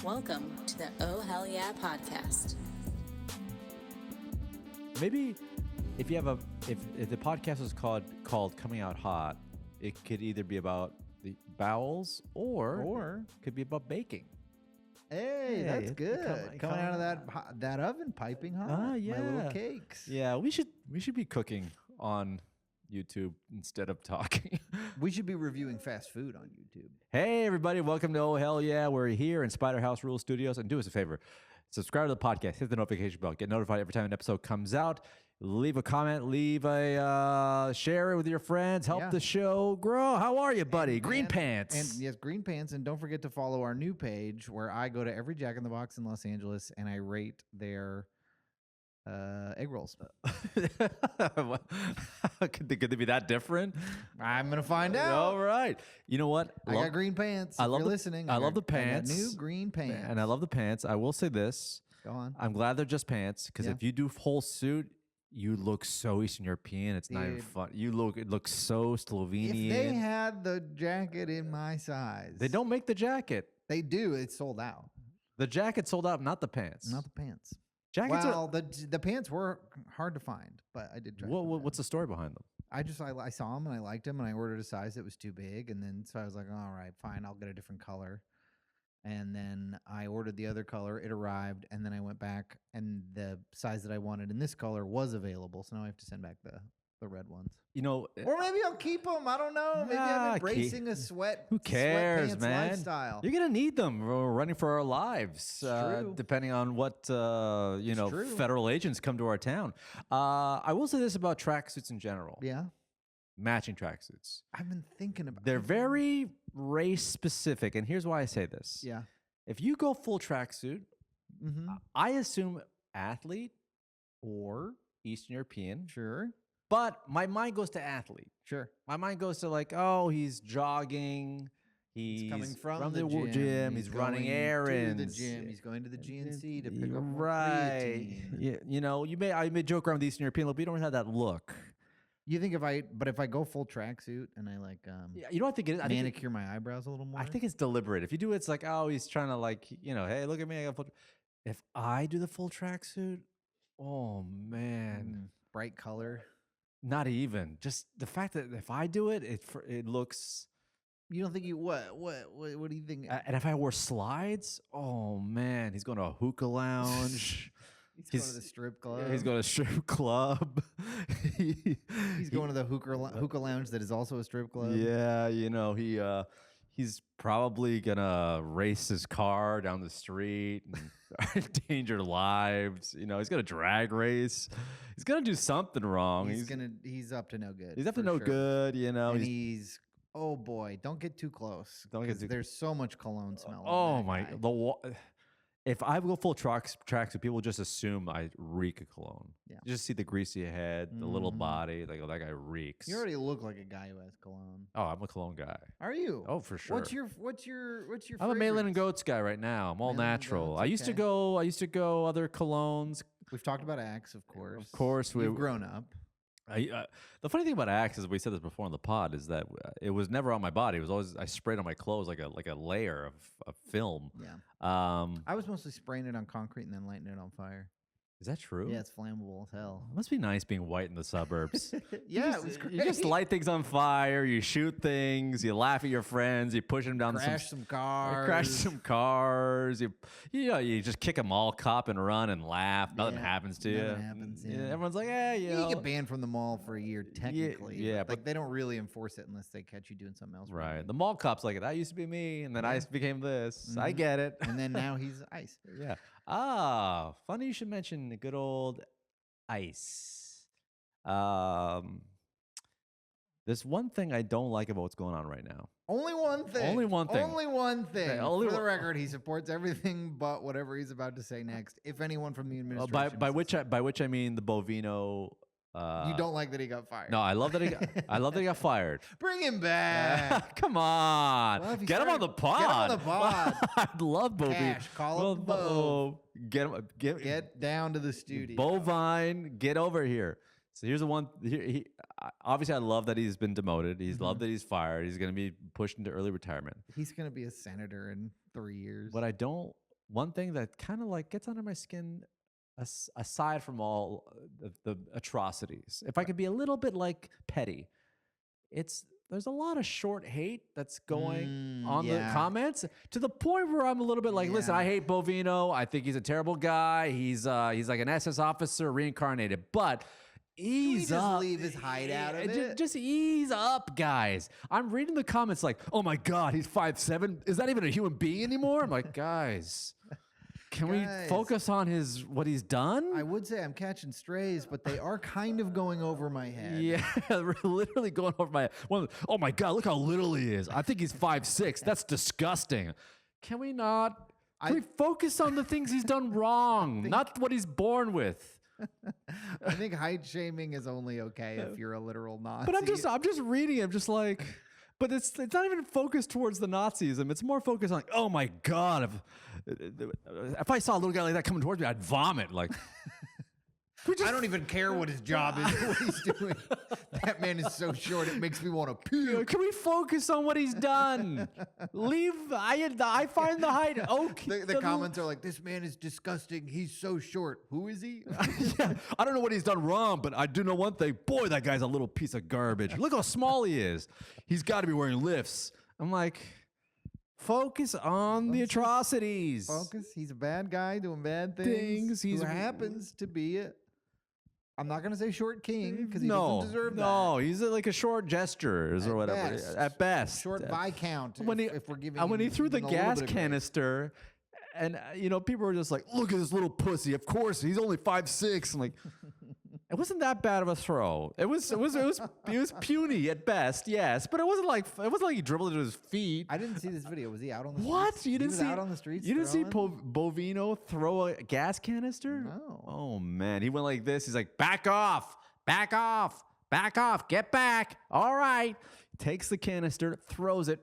Welcome to the Oh Hell Yeah podcast. Maybe if you have if the podcast is called Coming Out Hot, it could either be about the bowels or could be about baking. Hey, that's good. Coming out of that oven, piping hot. Ah, yeah. My little cakes. Yeah, we should be cooking on YouTube instead of talking. We should be reviewing fast food on YouTube. Hey, everybody. Welcome to Oh Hell Yeah. We're here in Spider House Rule Studios. And do us a favor. Subscribe to the podcast. Hit the notification bell. Get notified every time an episode comes out. Leave a comment. Leave a share it with your friends. Help the show grow. How are you, buddy? Green Pants. And yes, Green Pants. And don't forget to follow our new page where I go to every Jack in the Box in Los Angeles and I rate their egg rolls. Could they be that different? I'm gonna find out. All right. You know what? I got green pants. I love listening. I love the pants. I got new green pants. And I love the pants. I will say this. Go on. I'm glad they're just pants because if you do whole suit, you look so Eastern European. It's not even fun. It looks so Slovenian. If they had the jacket in my size, they don't make the jacket. They do. It's sold out. The jacket sold out, not the pants. Not the pants. Jackets the pants were hard to find, but I did try. What's the story behind them? I saw them and I liked them and I ordered a size that was too big, and then so I was like, all right, fine, I'll get a different color. And then I ordered the other color. It arrived, and then I went back, and the size that I wanted in this color was available. So now I have to send back the red ones. You know, or maybe I'll keep them. I don't know. Maybe I'm embracing a sweat. Who cares, man? Lifestyle. You're gonna need them. We're running for our lives, depending on what federal agents come to our town. I will say this about tracksuits in general. Yeah. Matching tracksuits. I've been thinking about. They're very race specific, and here's why I say this. Yeah. If you go full tracksuit, I assume athlete or Eastern European. Sure. But my mind goes to athlete. Sure. My mind goes to like, oh, he's jogging. He's coming from the gym. He's running errands. To the gym. He's going to the GNC to pick up right. Yeah, you know, I may joke around with the Eastern European look, but you don't have that look. You think if I go full tracksuit and I like you know what I think it is? manicure my eyebrows a little more? I think it's deliberate. If you do it, it's like, oh, he's trying to like, hey, look at me. I got full. If I do the full tracksuit, oh man, bright color. Not even. Just the fact that if I do it, it looks. You don't think you what do you think? And if I wore slides, oh man, he's going to a hookah lounge. He's going to the strip club. Yeah, he's going to a strip club. He's going to the hookah lounge that is also a strip club. Yeah, he's probably gonna race his car down the street and endanger lives. He's gonna drag race. He's gonna do something wrong. He's up to no good. He's up to no good. And he's oh boy, don't get too close. There's so much cologne smell. Oh my! If I go full tracksuit, people just assume I reek of cologne. Yeah. You just see the greasy head, the little body, like, oh, that guy reeks. You already look like a guy who has cologne. Oh, I'm a cologne guy. Are you? Oh, for sure. What's your I'm a Malin and Goats guy right now. I'm all natural. I used to go other colognes. We've talked about Axe, of course. Of course, we've grown up. The funny thing about Axe is we said this before on the pod is that it was never on my body. It was always I sprayed on my clothes like a layer of film. Yeah. I was mostly spraying it on concrete and then lighting it on fire. Is that true? Yeah, it's flammable as hell. It must be nice being white in the suburbs. Yeah, it was great. You just light things on fire. You shoot things. You laugh at your friends. You push them down. Crash some cars. Crash some cars. You just kick a mall cop and run and laugh. Nothing happens to you. Nothing happens. Yeah. Everyone's like, you get banned from the mall for a year technically. Yeah, but they don't really enforce it unless they catch you doing something else. Right. The mall cop's like, that used to be me, and then I became this. I get it. And then now he's ICE. Yeah. Funny you should mention the good old ICE. There's one thing I don't like about what's going on right now. Only one thing. Only one thing. Only one thing. Okay, For the record, he supports everything but whatever he's about to say next. If anyone from the administration. By which I mean the Bovino. You don't like that he got fired? No, I love that he got fired. Bring him back. Come on. Well, get him on the pod. Get him on the pod. I love Bovino. Cash, call him Bo. Get down to the studio. Bovine, get over here. So here's the one. Obviously, I love that he's been demoted. He's loved that he's fired. He's going to be pushed into early retirement. He's going to be a senator in 3 years. What I don't one thing that kind of like gets under my skin, aside from all the atrocities, if I could be a little bit like petty, there's a lot of short hate that's going on the comments to the point where I'm a little bit like, listen, I hate Bovino. I think he's a terrible guy. He's like an SS officer reincarnated, but ease up. Leave his hide out of it. Just ease up, guys. I'm reading the comments like, oh my God, he's 5'7". Is that even a human being anymore? I'm like, guys, can we focus on what he's done? I would say I'm catching strays, but they are kind of going over my head. Yeah, they're literally going over my head. Oh my God, look how little he is. I think he's 5'6". That's disgusting. Can we not? Can we focus on the things he's done wrong, not what he's born with? I think height shaming is only okay if you're a literal Nazi. But I'm just reading it. I'm just like, but it's not even focused towards the Nazism. It's more focused on like, oh my God, if I saw a little guy like that coming towards me, I'd vomit. Like, I don't even care what his job is, what he's doing. That man is so short, it makes me want to puke. Can we focus on what he's done? I find the height okay. The comments are like, this man is disgusting. He's so short. Who is he? Yeah, I don't know what he's done wrong, but I do know one thing. Boy, that guy's a little piece of garbage. Look how small he is. He's got to be wearing lifts. I'm like, focus on the atrocities. Focus. He's a bad guy doing bad things. Who happens to be it. I'm not going to say short king because he doesn't deserve that. No, he's like a short gestures or whatever. At best. Short Viscount, if we're giving when he threw the gas canister, and people were just like, look at this little pussy. Of course, he's only 5'6". I'm like, it wasn't that bad of a throw. It was puny at best, yes, but it wasn't like he dribbled it to his feet. I didn't see this video. Was he out on the streets? What? You didn't see out on the streets? You didn't see Bovino throw a gas canister? No. Oh man, he went like this. He's like, back off, back off, back off, get back. All right. Takes the canister, throws it.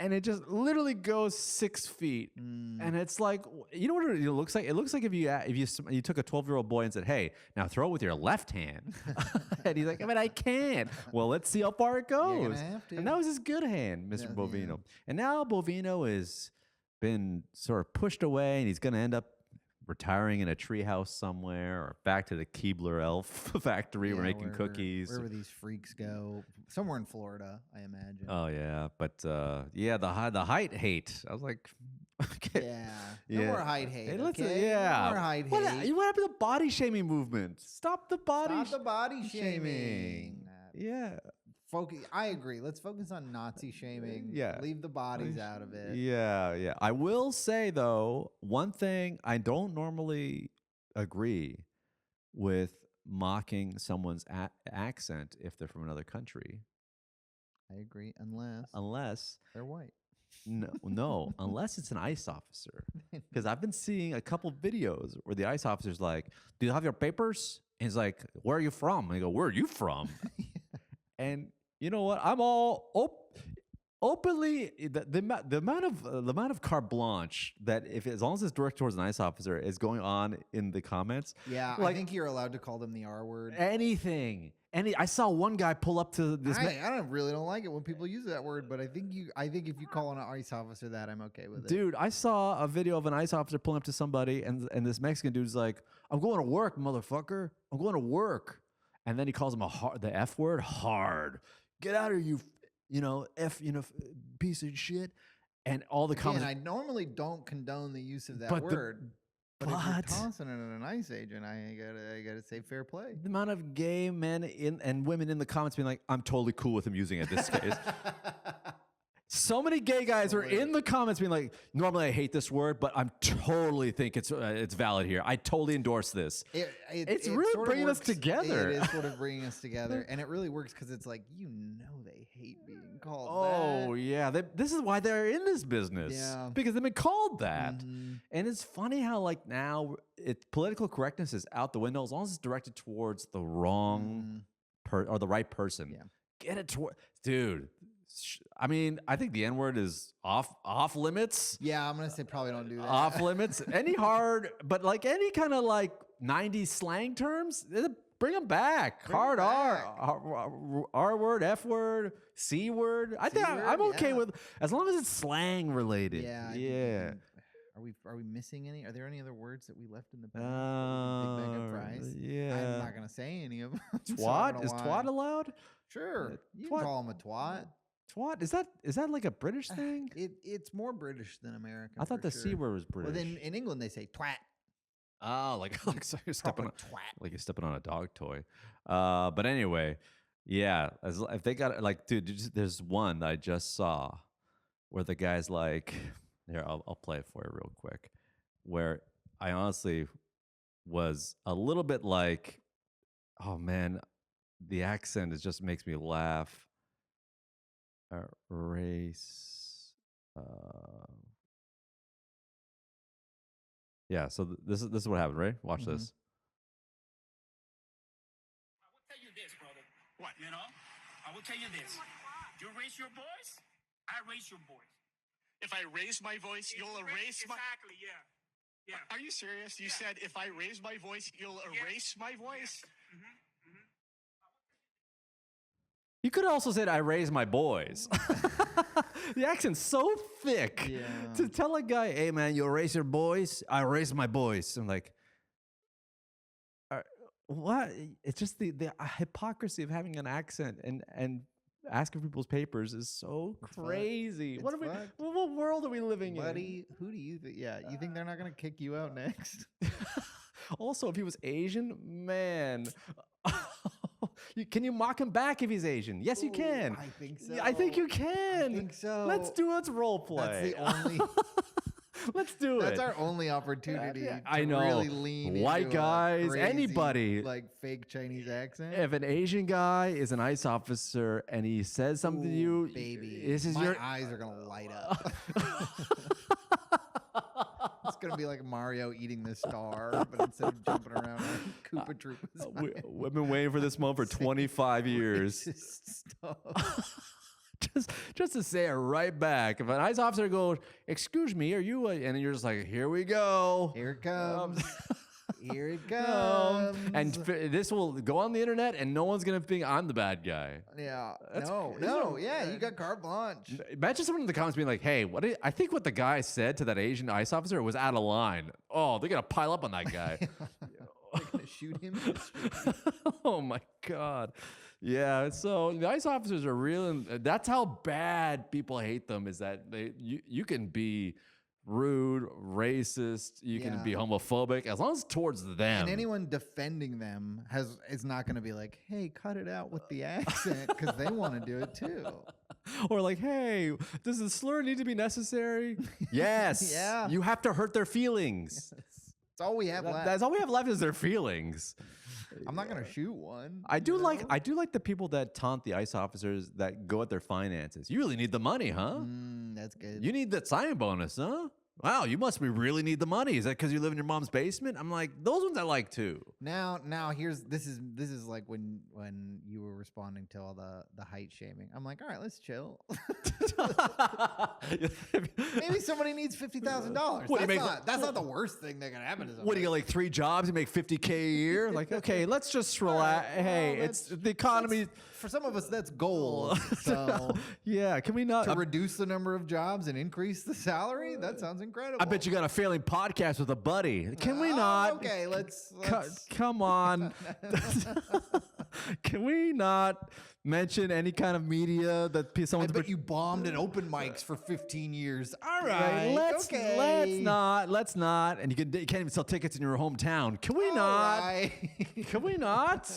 And it just literally goes 6 feet, and it's like, you know what it looks like? It looks like if you took a 12-year-old boy and said, "Hey, now throw it with your left hand," and he's like, "But I can't." Well, let's see how far it goes. You're gonna have to. And that was his good hand, Mr. Bovino. Yeah. And now Bovino has been sort of pushed away, and he's going to end up retiring in a treehouse somewhere, or back to the Keebler Elf factory. We're making cookies. Wherever these freaks go, somewhere in Florida, I imagine. Oh yeah, but the height hate. I was like, okay. No more height hate. Hey, okay? No more height hate. What happened to the body shaming movement? Stop the body shaming. Yeah. I agree. Let's focus on Nazi shaming. Yeah. Leave the bodies out of it. Yeah. I will say, though, one thing I don't normally agree with mocking someone's accent if they're from another country. I agree, unless they're white. No, unless it's an ICE officer. Because I've been seeing a couple videos where the ICE officer's like, do you have your papers? And he's like, where are you from? And I go, where are you from? And you know what? I'm all openly the amount of carte blanche that as long as it's directed towards an ICE officer is going on in the comments. Yeah, like, I think you're allowed to call them the R word. Anything. I saw one guy pull up to this. I really don't like it when people use that word, but I think if you call an ICE officer that, I'm okay with it. Dude, I saw a video of an ICE officer pulling up to somebody, and this Mexican dude's like, "I'm going to work, motherfucker. I'm going to work." And then he calls him the F word, hard. Get out of here, piece of shit. And all the comments. I normally don't condone the use of that word. But if you're tossing it at an ICE agent, I gotta say fair play. The amount of gay men and women in the comments being like, I'm totally cool with him using it in this case. So many gay guys are in the comments being like, normally I hate this word, but I'm totally think it's valid here. I totally endorse this. It's really bringing us together. It is sort of bringing us together. And it really works because it's like, they hate being called that. Oh, yeah. This is why they're in this business. Yeah. Because they've been called that. Mm-hmm. And it's funny how like now political correctness is out the window as long as it's directed towards the wrong or the right person. Yeah. Get it toward, dude. I mean, I think the N-word is off limits. Yeah, I'm gonna say probably don't do that. Off limits. Any hard, but like any kind of like 90s slang terms, bring them back. Hard R word, F word, C word. I think I'm okay with as long as it's slang related. Yeah. Are we missing any? Are there any other words that we left in the bag? Big bag of fries. Yeah. I'm not gonna say any of them. so I don't Twat? know Is why. twat allowed? Sure, you twat- can call him a twat. Twat? Is that like a British thing? It's more British than American. I thought for the C sure. word was British. Well, then in England they say twat. Oh, like so you're stepping Proper on, twat. like you're stepping on a dog toy. But anyway, yeah. If they got like, dude, there's one that I just saw where the guy's like, here, I'll play it for you real quick. Where I honestly was a little bit like, oh man, the accent just makes me laugh. Race. Yeah, so this is what happened, right? Watch this. I will tell you this, brother. What? You know? I will tell you this. You raise your voice, I raise your voice. If I raise my voice, you'll erase my... Exactly, yeah. Yeah. Are you serious? You said if I raise my voice, you'll erase my voice? You could also say I raise my boys. The accent's so thick. Yeah. To tell a guy, hey man, you raise your boys, I raise my boys. I'm like, what? It's just the hypocrisy of having an accent and asking for people's papers is so crazy. It's What are we? fucked. What world are we living in? Buddy, who do you think? Yeah, you think they're not gonna kick you out next? Also, if he was Asian, man. Can you mock him back if he's Asian? Yes, you can. I think so. I think you can. I think so. Let's role play. That's the only. Let's do it. That's our only opportunity. Yeah, to I know. Really lean White into a guys, crazy, anybody. like fake Chinese accent. If an Asian guy is an ICE officer and he says something to Ooh, you, baby, this is my your eyes are gonna light up. It's gonna be like Mario eating the star, but instead of jumping around, Koopa Troopas. We've been waiting for this moment for 25 years. Racist stuff. just to say it right back. If an ICE officer goes, "Excuse me, are you?" And you're just like, "Here we go." Here it comes. Here it And comes. this will go on the internet, and no one's gonna think I'm the bad guy. Yeah. That's- No. Yeah, you got carte blanche. Imagine someone in the comments being like, "Hey, I think what the guy said to that Asian ICE officer was out of line." Oh, they're gonna pile up on that guy. They're gonna shoot him. Oh my god. Yeah, so the ICE officers are real, and that's how bad people hate them. Is that you can be rude, racist, you can be homophobic as long as it's towards them. And anyone defending them is not going to be like, "Hey, cut it out with the accent," because they want to do it too. Or like, "Hey, does the slur need to be necessary?" Yes. Yeah. You have to hurt their feelings. That's all we have left. That's all we have left is their feelings. I'm not going to shoot one. I do you like know? the people that taunt the ICE officers that go at their finances. You really need the money, huh? That's good. You need that sign bonus, huh? Wow, you must really need the money. Is that because you live in your mom's basement? I'm like, those ones I like too. Now this is like when you were responding to all the height shaming. I'm like, all right, let's chill. Maybe somebody needs $50,000. That's not the worst thing that can happen to somebody. What do you get, like 3 jobs? You make $50K a year? Like, okay, let's just relax. Well, Hey, it's the economy. For some of us, that's goals. So Yeah, can we not? to reduce the number of jobs and increase the salary, that sounds incredible. I bet you got a failing podcast with a buddy. Can we not? Okay, let's Come on. Can we not mention any kind of media that I someone's bet you bombed at open mics for 15 years. All right, right, let's okay. let's not. And you can't even sell tickets in your hometown. Can we All not? right. Can we not?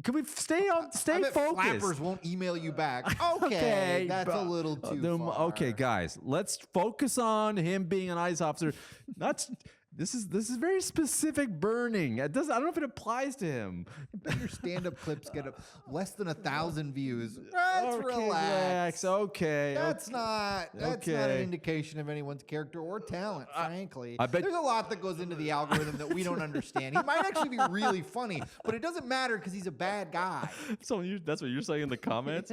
Can we stay I bet focused? Flappers won't email you back. Okay, that's a little too far. Okay, guys, let's focus on him being an ICE officer. This is very specific burning. I don't know if it applies to him. I bet your stand-up clips get less than 1,000 views. Let's Okay, relax. Okay. That's not an Okay. indication of anyone's character or talent, frankly. I bet- There's a lot that goes into the algorithm that we don't understand. He might actually be really funny, but it doesn't matter because he's a bad guy. So that's what you're saying in the comments?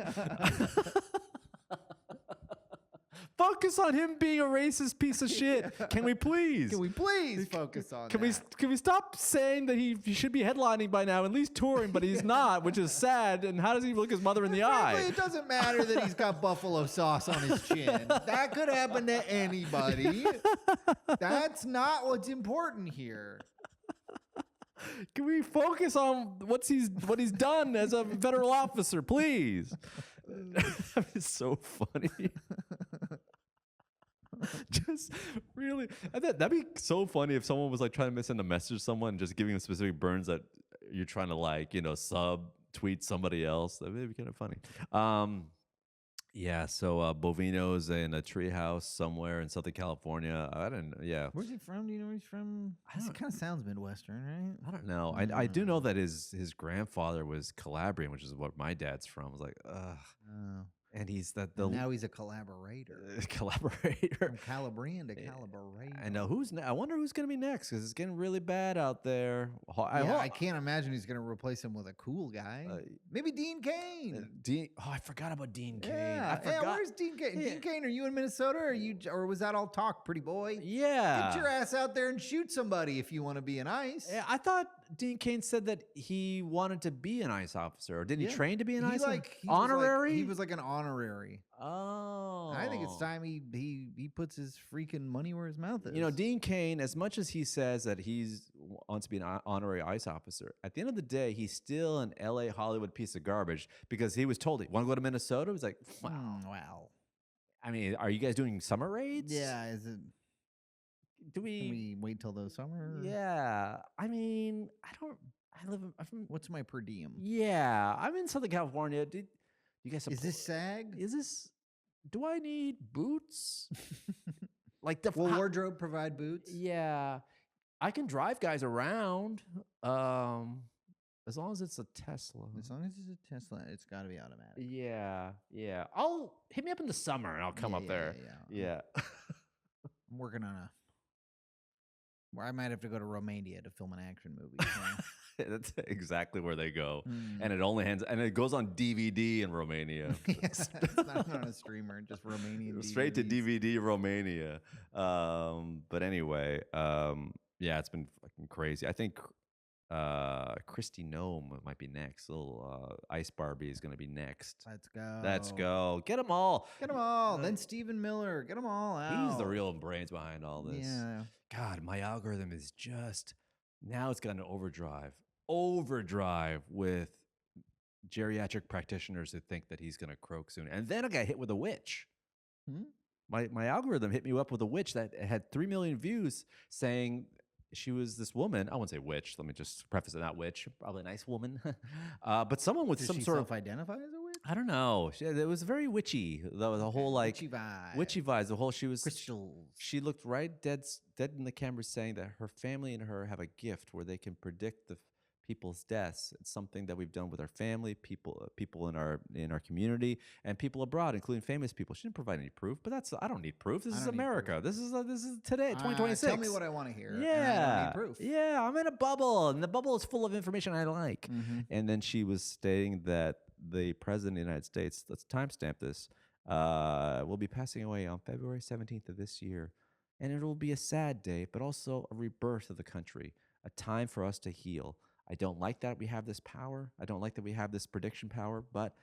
focus on him being a racist piece of shit? Can we please? Can we please focus on Can that? we stop saying that he should be headlining by now, at least touring, but he's not, which is sad. And how does he look his mother in the Frankly, eye? it doesn't matter that he's got buffalo sauce on his chin. That could happen to anybody. That's not what's important here. Can we focus on what he's done as a federal officer, please? It's so funny. Just really, that'd be so funny if someone was like trying to send a message to someone, just giving them specific burns that you're trying to like, sub tweet somebody else. That would be kind of funny. Yeah, so Bovino's in a treehouse somewhere in Southern California. Where's he from? Do you know where he's from? This kind of sounds Midwestern, right? I don't know. I do know that his grandfather was Calabrian, which is what my dad's from. I was like, ugh. Oh. And he's now he's a collaborator. Collaborator. From Calabrian to collaborator. I know I wonder who's going to be next, because it's getting really bad out there. I can't imagine he's going to replace him with a cool guy. Maybe Dean Cain. I forgot about Dean Cain. Yeah. I forgot. Where's Dean Cain? Yeah. Dean Cain, are you in Minnesota? Or was that all talk, pretty boy? Yeah. Get your ass out there and shoot somebody if you want to be an ICE. Yeah, I thought Dean Cain said that he wanted to be an ICE officer, or didn't he train to be an ICE? Honorary? He was like an honorary. Oh. I think it's time he puts his freaking money where his mouth is. Dean Cain, as much as he says that wants to be an honorary ICE officer, at the end of the day, he's still an LA Hollywood piece of garbage, because he was told, want to go to Minnesota? He was like, wow. I mean, are you guys doing summer raids? Yeah, is it? Can we wait till the summer? Yeah. I mean, I'm from. What's my per diem? Yeah. I'm in Southern California. You guys Is this SAG? Do I need boots? Will wardrobe provide boots? Yeah. I can drive guys around. As long as it's a Tesla. As long as it's a Tesla, it's got to be automatic. Yeah. Hit me up in the summer and I'll come up there. Yeah. I'm working on where I might have to go to Romania to film an action movie. So. That's exactly where they go, and it goes on DVD in Romania. Yes, it's not on a streamer, just Romanian. Straight to DVD Romania. But anyway, yeah, it's been fucking crazy. I think Christy Nome might be next. Little Ice Barbie is going to be next. Let's go. Get them all. Then Stephen Miller. Get them all out. He's the real brains behind all this. Yeah. God, my algorithm is just now it's got an overdrive with geriatric practitioners who think that he's going to croak soon. And then I got hit with a witch. My algorithm hit me up with a witch that had 3 million views saying she was this woman. I wouldn't say witch. Let me just preface it, not witch. Probably a nice woman. But someone with some sort of self-identify as a witch? I don't know. It was very witchy. The whole like witchy vibes. The whole crystals. She looked right dead in the camera, saying that her family and her have a gift where they can predict the people's deaths. It's something that we've done with our family, people in our community, and people abroad, including famous people. She didn't provide any proof, but I don't need proof. This is America. This is today, 2026. Tell me what I want to hear. Yeah, and I don't need proof. Yeah, I'm in a bubble, and the bubble is full of information I like. And then she was stating that the president of the United States, let's timestamp this, will be passing away on February 17th of this year. And it will be a sad day, but also a rebirth of the country, a time for us to heal. I don't like that we have this power. I don't like that we have this prediction power, but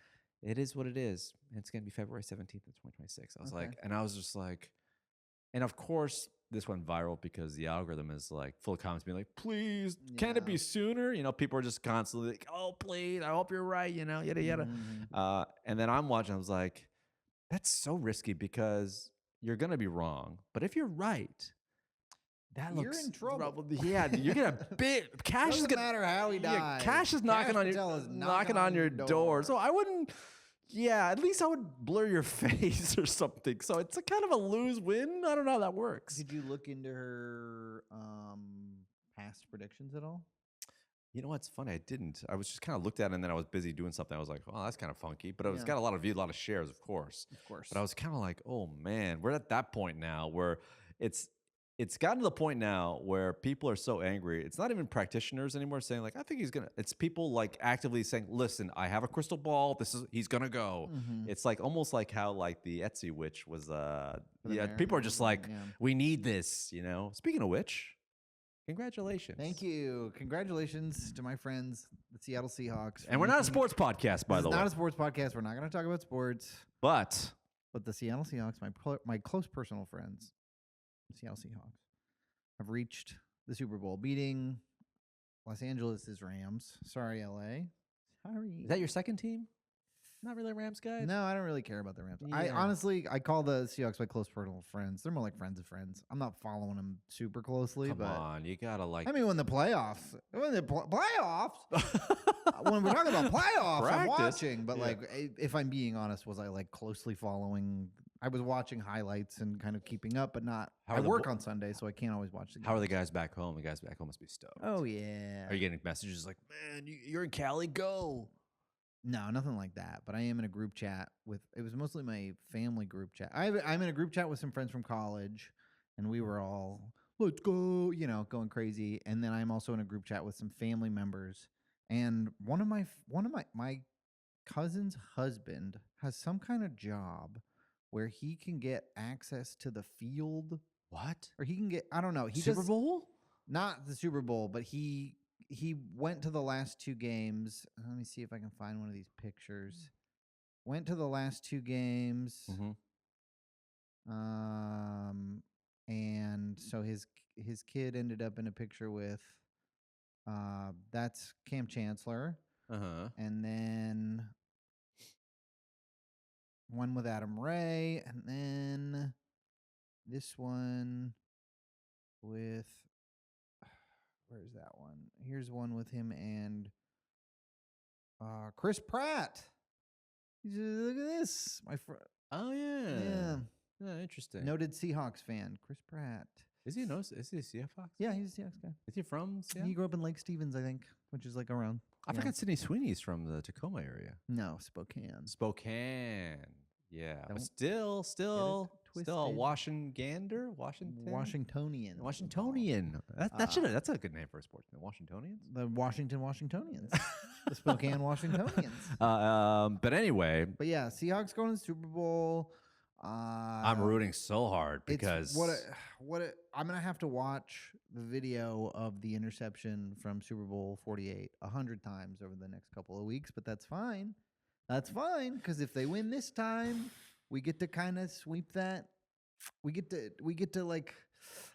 it is what it is. And it's going to be February 17th of 2026. I was just like, and of course, this went viral because the algorithm is like full of comments being like, please, can it be sooner? People are just constantly like, oh, please, I hope you're right, yada, yada. And then I'm watching, I was like, that's so risky because you're going to be wrong. But if you're right, you're in trouble. Yeah, you're gonna big cash. Doesn't matter how he dies. Cash is knocking on your door. So I wouldn't. Yeah, at least I would blur your face or something. So it's a kind of a lose-win. I don't know how that works. Did you look into her past predictions at all? You know what's funny? I didn't. I was just kind of looked at it, and then I was busy doing something. I was like, "Oh, that's kind of funky," but it's got a lot of views, a lot of shares, of course. Of course. But I was kind of like, "Oh man, we're at that point now where it's." it's gotten to the point now where people are so angry. It's not even practitioners anymore saying like, I think he's gonna. It's people like actively saying, listen, I have a crystal ball. He's gonna go. It's like almost like how like the Etsy witch was. People are just like, we need this. You know. Speaking of which, congratulations. Thank you. Congratulations to my friends, the Seattle Seahawks. And we're not a sports podcast, by the way. Not a sports podcast. We're not going to talk about sports. But the Seattle Seahawks, my close personal friends, the Seattle Seahawks, have reached the Super Bowl, beating Los Angeles' Rams. Sorry, LA. Sorry. Is that your second team? Not really a Rams guy? No, I don't really care about the Rams. Yeah. I honestly call the Seahawks my close personal friends. They're more like friends of friends. I'm not following them super closely. Come on, you gotta like. I mean, when the playoffs, when we're talking about playoffs, I'm watching. But like, if I'm being honest, was I like closely following? I was watching highlights and kind of keeping up, but not. I work on Sunday, so I can't always watch the games. How are the guys back home? The guys back home must be stoked. Oh yeah. Are you getting messages like, man, you're in Cali, go? No, nothing like that. But I am in a group chat with. It was mostly my family group chat. I'm in a group chat with some friends from college, and we were all let's go, going crazy. And then I'm also in a group chat with some family members, and one of my cousin's husband has some kind of job where he can get access to the field. What? Or he can get. I don't know. Super Bowl? Not the Super Bowl, but he went to the last two games. Let me see if I can find one of these pictures. Went to the last two games. And so his kid ended up in a picture with that's Cam Chancellor. And then one with Adam Ray, and then this one with where's that one? Here's one with him and Chris Pratt. Look at this, my friend. Oh yeah. Yeah, interesting. Noted Seahawks fan, Chris Pratt. Is he a Seahawks? Yeah, he's a Seahawks guy. Is he from Seattle? He grew up in Lake Stevens, I think, which is like around. I forgot Sydney Sweeney's from the Tacoma area. No, Spokane. Yeah, but Don't still a twisted. Washingtonian. That's a good name for a sports team. Washingtonians. The Washingtonians. The Spokane Washingtonians. But anyway. But yeah, Seahawks going to the Super Bowl. I'm rooting so hard because I'm gonna have to watch the video of the interception from Super Bowl 48 100 times over the next couple of weeks, but that's fine. That's fine because if they win this time, we get to kind of sweep that. We get to like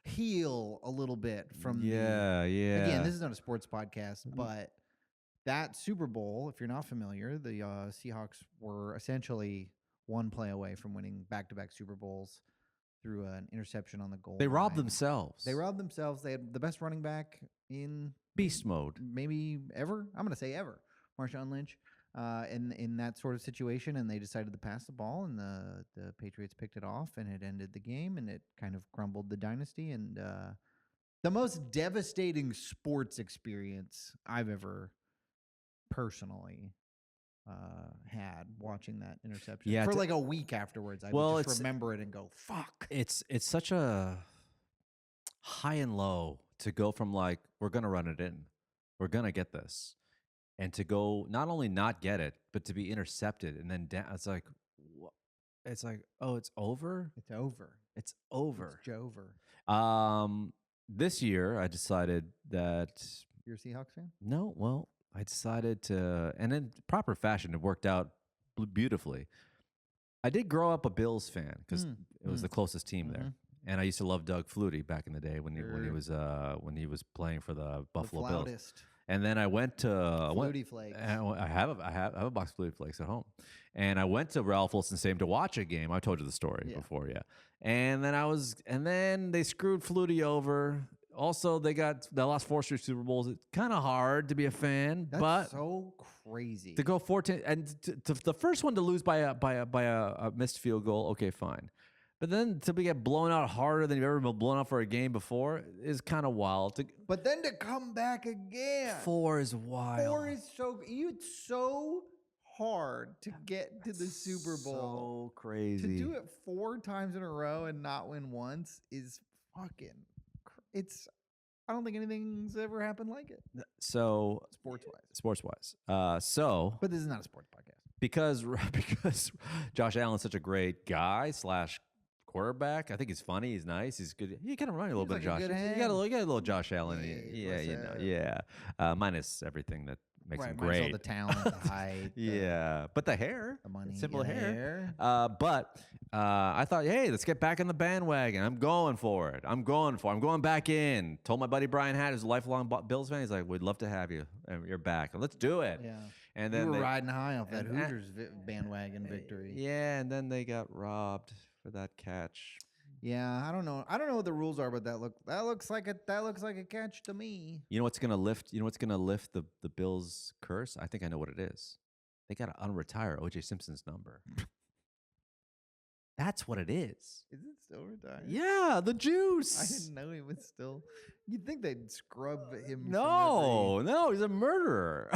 heal a little bit from. Yeah. Again, this is not a sports podcast, but that Super Bowl, if you're not familiar, the Seahawks were essentially one play away from winning back-to-back Super Bowls through an interception on the goal. They robbed themselves. They had the best running back in beast mode, maybe ever. I'm going to say ever. Marshawn Lynch. In that sort of situation, and they decided to pass the ball, and the Patriots picked it off, and it ended the game, and it kind of crumbled the dynasty. And the most devastating sports experience I've ever personally had watching that interception. Yeah, for like a week afterwards, I would just remember it and go, "Fuck!" It's such a high and low to go from like we're gonna run it in, we're gonna get this. And to go not only not get it, but to be intercepted and then down, it's like, oh, it's over. It's over. It's over. It's over. This year I decided that you're a Seahawks fan. No, well, I decided to, and in proper fashion, it worked out beautifully. I did grow up a Bills fan because it was the closest team there. And I used to love Doug Flutie back in the day when he was playing for the Buffalo Bills. And then I went to Flutie Flakes. I have a box of Flutie Flakes at home, and I went to Ralph Wilson Stadium to watch a game. I told you the story before, And then they screwed Flutie over. Also, they lost 4 straight Super Bowls. It's kind of hard to be a fan, but so crazy to go 14 and to the first one to lose by a missed field goal. Okay, fine. But then to get blown out harder than you've ever been blown out for a game before is kind of wild. But then to come back again. 4 is wild. 4 is it's so hard to get to the Super Bowl. So crazy. To do it 4 times in a row and not win once is fucking I don't think anything's ever happened like it, So sports wise. So But this is not a sports podcast. because Josh Allen's such a great guy / quarterback. I think he's funny. He's nice. He's good. You kind of remind me a little bit Seems of like a Josh. good You got a little Josh Allen. Yeah, Yeah. Minus everything that makes him minus all great. the talent, the height, Yeah, but the hair, the money, simple yeah, hair. But I thought, hey, let's get back in the bandwagon. I'm going for it. I'm going back in. Told my buddy Brian Hatt, who's a lifelong Bills fan. He's like, we'd love to have you. And you're back. Let's do it. Yeah. And You then were they, riding high off that and- Hoosiers bandwagon victory. Yeah, and then they got robbed for that catch. Yeah, I don't know. I don't know what the rules are, but that looks like a catch to me. You know what's gonna lift? You know what's gonna lift the Bills' curse? I think I know what it is. They got to unretire O.J. Simpson's number. That's what it is. Is it still retired? Yeah, the juice. I didn't know he was still. You'd think they'd scrub him. No, he's a murderer.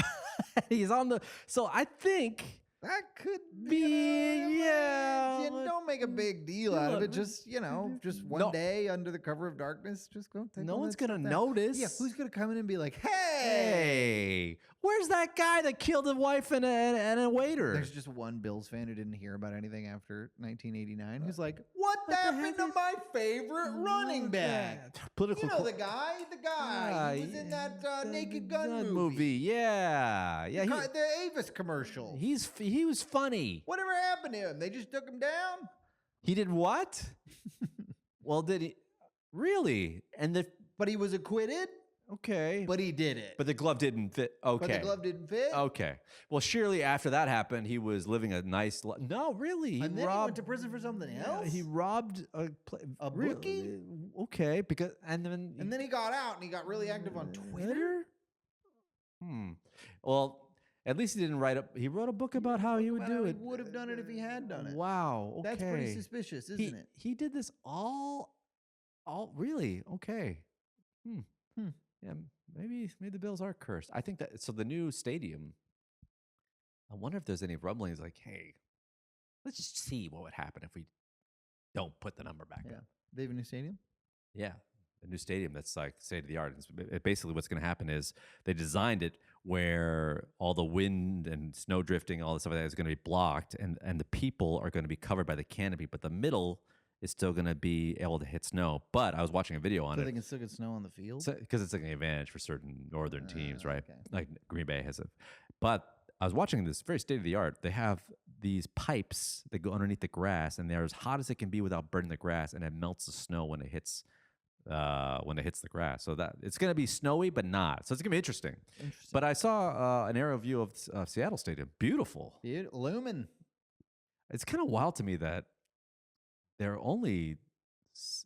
He's on the. So I think That could be, yeah. Don't make a big deal out of it. Just just one No. day under the cover of darkness. Just go take. no all one's that gonna stuff down. notice. Yeah, who's gonna come in and be like, hey? Hey, where's that guy that killed a wife and a waiter? There's just one Bills fan who didn't hear about anything after 1989 who's like, what happened to my favorite running back? Political. You know the guy. He was in that Naked Gun movie. Yeah. The Avis commercial. He was funny. Whatever happened to him? They just took him down? He did what? Well, did he really? But he was acquitted? Okay. But he did it. But the glove didn't fit. Okay. But the glove didn't fit? Okay. Well, surely after that happened, he was living a nice life. No, really. He And then robbed, he went to prison for something else? He robbed a bookie? Okay, because and then he got out and he got really active on Twitter? Well, at least he didn't write up. He wrote a book about how he would do it. He would have done it if he had done it. Wow. Okay. That's pretty suspicious, isn't it? He did this all really okay. Yeah, maybe the Bills are cursed. I think that so the new stadium. I wonder if there's any rumblings like, hey, let's just see what would happen if we don't put the number back up. They have a new stadium? Yeah, a new stadium that's like state of the art. Basically, what's going to happen is they designed it where all the wind and snow drifting, all this stuff like that is going to be blocked, and the people are going to be covered by the canopy, but the middle is still going to be able to hit snow. But I was watching a video on So it. they can still get snow on the field? Because it's like an advantage for certain northern teams, right? okay. Like Green Bay has it. But I was watching this very state of the art. They have these pipes that go underneath the grass, and they're as hot as it can be without burning the grass, and it melts the snow when it hits the grass. So that it's going to be snowy, but not. So it's going to be interesting. But I saw an aerial view of Seattle Stadium. Beautiful. Lumen. It's kind of wild to me that there are only,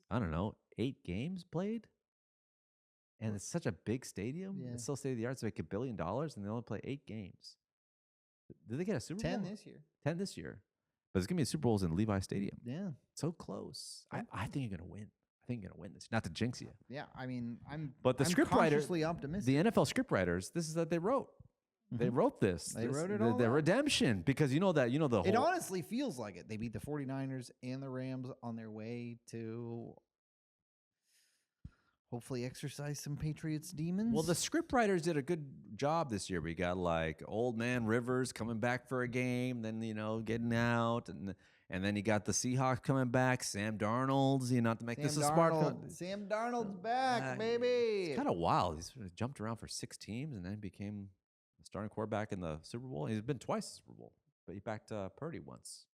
I don't know, 8 games played. And it's such a big stadium. Yeah. It's still state of the art. It's like $1 billion, and they only play 8 games. Did they get a Super Bowl? 10 this year. 10 this year. But it's going to be a Super Bowls in Levi Stadium. Yeah. So close. I think you're going to win. I think you're going to win this. Not to jinx you. Yeah, I mean, I'm But the I'm scriptwriter, cautiously optimistic. the NFL scriptwriters, this is what they wrote. They wrote this. They This- wrote it the, all the out. redemption, because the whole. It honestly feels like it. They beat the 49ers and the Rams on their way to hopefully exercise some Patriots demons. Well, the scriptwriters did a good job this year. We got like Old Man Rivers coming back for a game, then getting out, and then you got the Seahawks coming back. Sam Darnold's, not to make this a smart. Sam Darnold's back, baby. It's kind of wild. He's jumped around for 6 teams and then became the starting quarterback in the Super Bowl. He's been twice in the Super Bowl, but he backed Purdy once.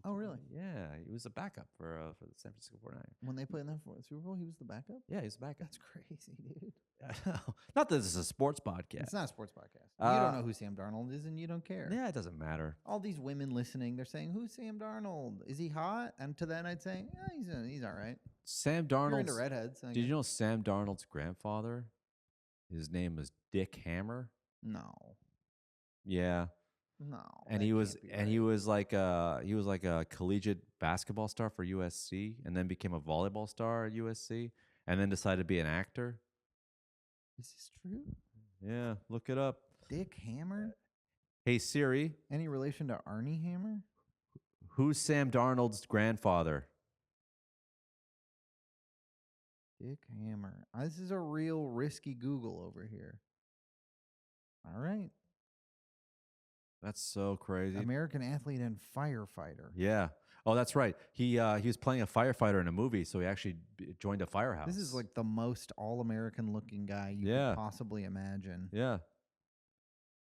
Oh, really? Yeah, he was a backup for the San Francisco 49ers. When they played in the Super Bowl, he was the backup? Yeah, he was a backup. That's crazy, dude. Not that this is a sports podcast. It's not a sports podcast. You don't know who Sam Darnold is, and you don't care. Yeah, it doesn't matter. All these women listening, they're saying, "Who's Sam Darnold? Is he hot?" And to that, I'd say, "Yeah, he's all right." Sam You're Darnold. into redheads. Did you know Sam Darnold's grandfather? His name was Dick Hammer. No, Yeah, no. and that he was can't be and right. he was like a collegiate basketball star for USC, and then became a volleyball star at USC, and then decided to be an actor. Is this true? Yeah, look it up. Dick Hammer? Hey Siri, Any relation to Arnie Hammer? who's Sam Darnold's grandfather? Dick Hammer. This is a real risky Google over here. All right. That's so crazy. American athlete and firefighter. Yeah. Oh, that's right. He was playing a firefighter in a movie, so he actually joined a firehouse. This is like the most all-American looking guy you Yeah. could possibly imagine. Yeah.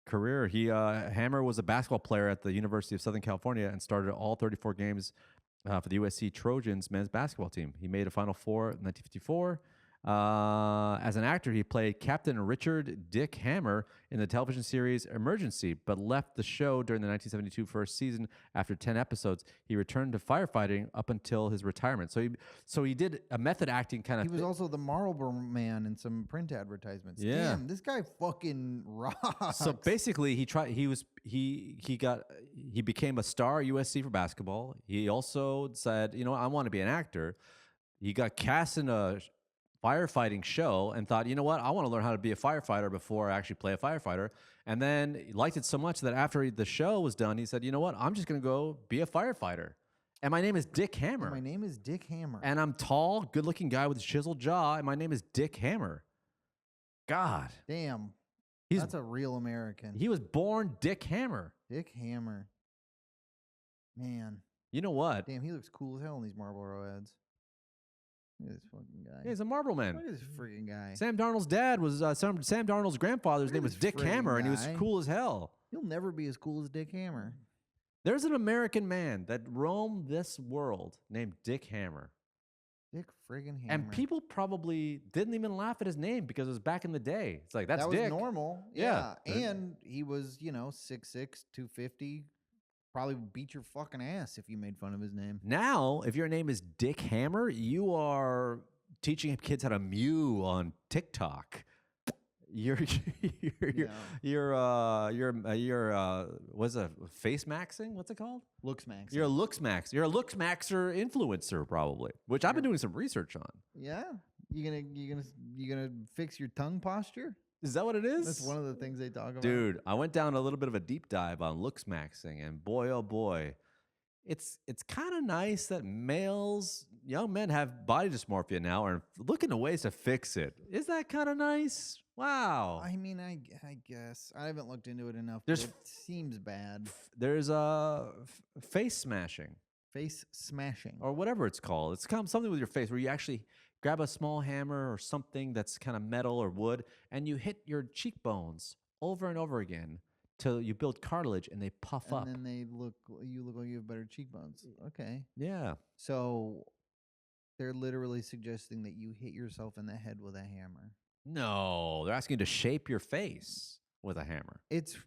Career. Hammer was a basketball player at the University of Southern California and started all 34 games for the USC Trojans men's basketball team. He made a Final Four in 1954. As an actor, he played Captain Richard Dick Hammer in the television series Emergency, but left the show during the 1972 first season after 10 episodes. He returned to firefighting up until his retirement. So he did a method acting kind of. He was also the Marlboro Man in some print advertisements. Yeah. Damn, this guy fucking rocks. So basically, he became a star at USC for basketball. He also said, I want to be an actor. He got cast in a firefighting show and thought, I want to learn how to be a firefighter before I actually play a firefighter. And then he liked it so much that after the show was done, he said, I'm just going to go be a firefighter. And my name is Dick Hammer. And my name is Dick Hammer. And I'm tall, good-looking guy with a chiseled jaw, and my name is Dick Hammer. God. Damn. He's- That's a real American. He was born Dick Hammer. Dick Hammer. Man. You know what? Damn, he looks cool as hell in these Marlboro ads. Look at this fucking guy. Yeah, he's a Marlboro man. Look at this freaking guy. Sam Darnold's dad was Sam Darnold's grandfather's Look at name was this Dick friggin' Hammer, and he was guy. cool as hell. He'll never be as cool as Dick Hammer. There's an American man that roamed this world named Dick Hammer. Dick friggin' Hammer. And people probably didn't even laugh at his name because it was back in the day. It's like, that's that Dick. was normal. Yeah. Yeah. And he was, 6'6", 250. Probably would beat your fucking ass if you made fun of his name. Now, if your name is Dick Hammer, you are teaching kids how to mew on TikTok. You're what's a face maxing? What's it called? Looksmaxxing. You're a Looksmax. You're a Looksmaxer influencer, probably, which I've been doing some research on. Yeah. You gonna fix your tongue posture? Is that what it is? That's one of the things they talk about. Dude, I went down a little bit of a deep dive on Looksmaxxing, and boy, oh boy, it's kind of nice that young men have body dysmorphia now and looking at ways to fix it. Is that kind of nice? Wow. I mean, I guess. I haven't looked into it enough. There's- It seems bad. There's face smashing Face smashing. or whatever it's called. It's kind of something with your face where you actually grab a small hammer or something that's kind of metal or wood and you hit your cheekbones over and over again till you build cartilage and they puff up. And then you look like you have better cheekbones. Okay. Yeah. So they're literally suggesting that you hit yourself in the head with a hammer. No, they're asking you to shape your face with a hammer. It's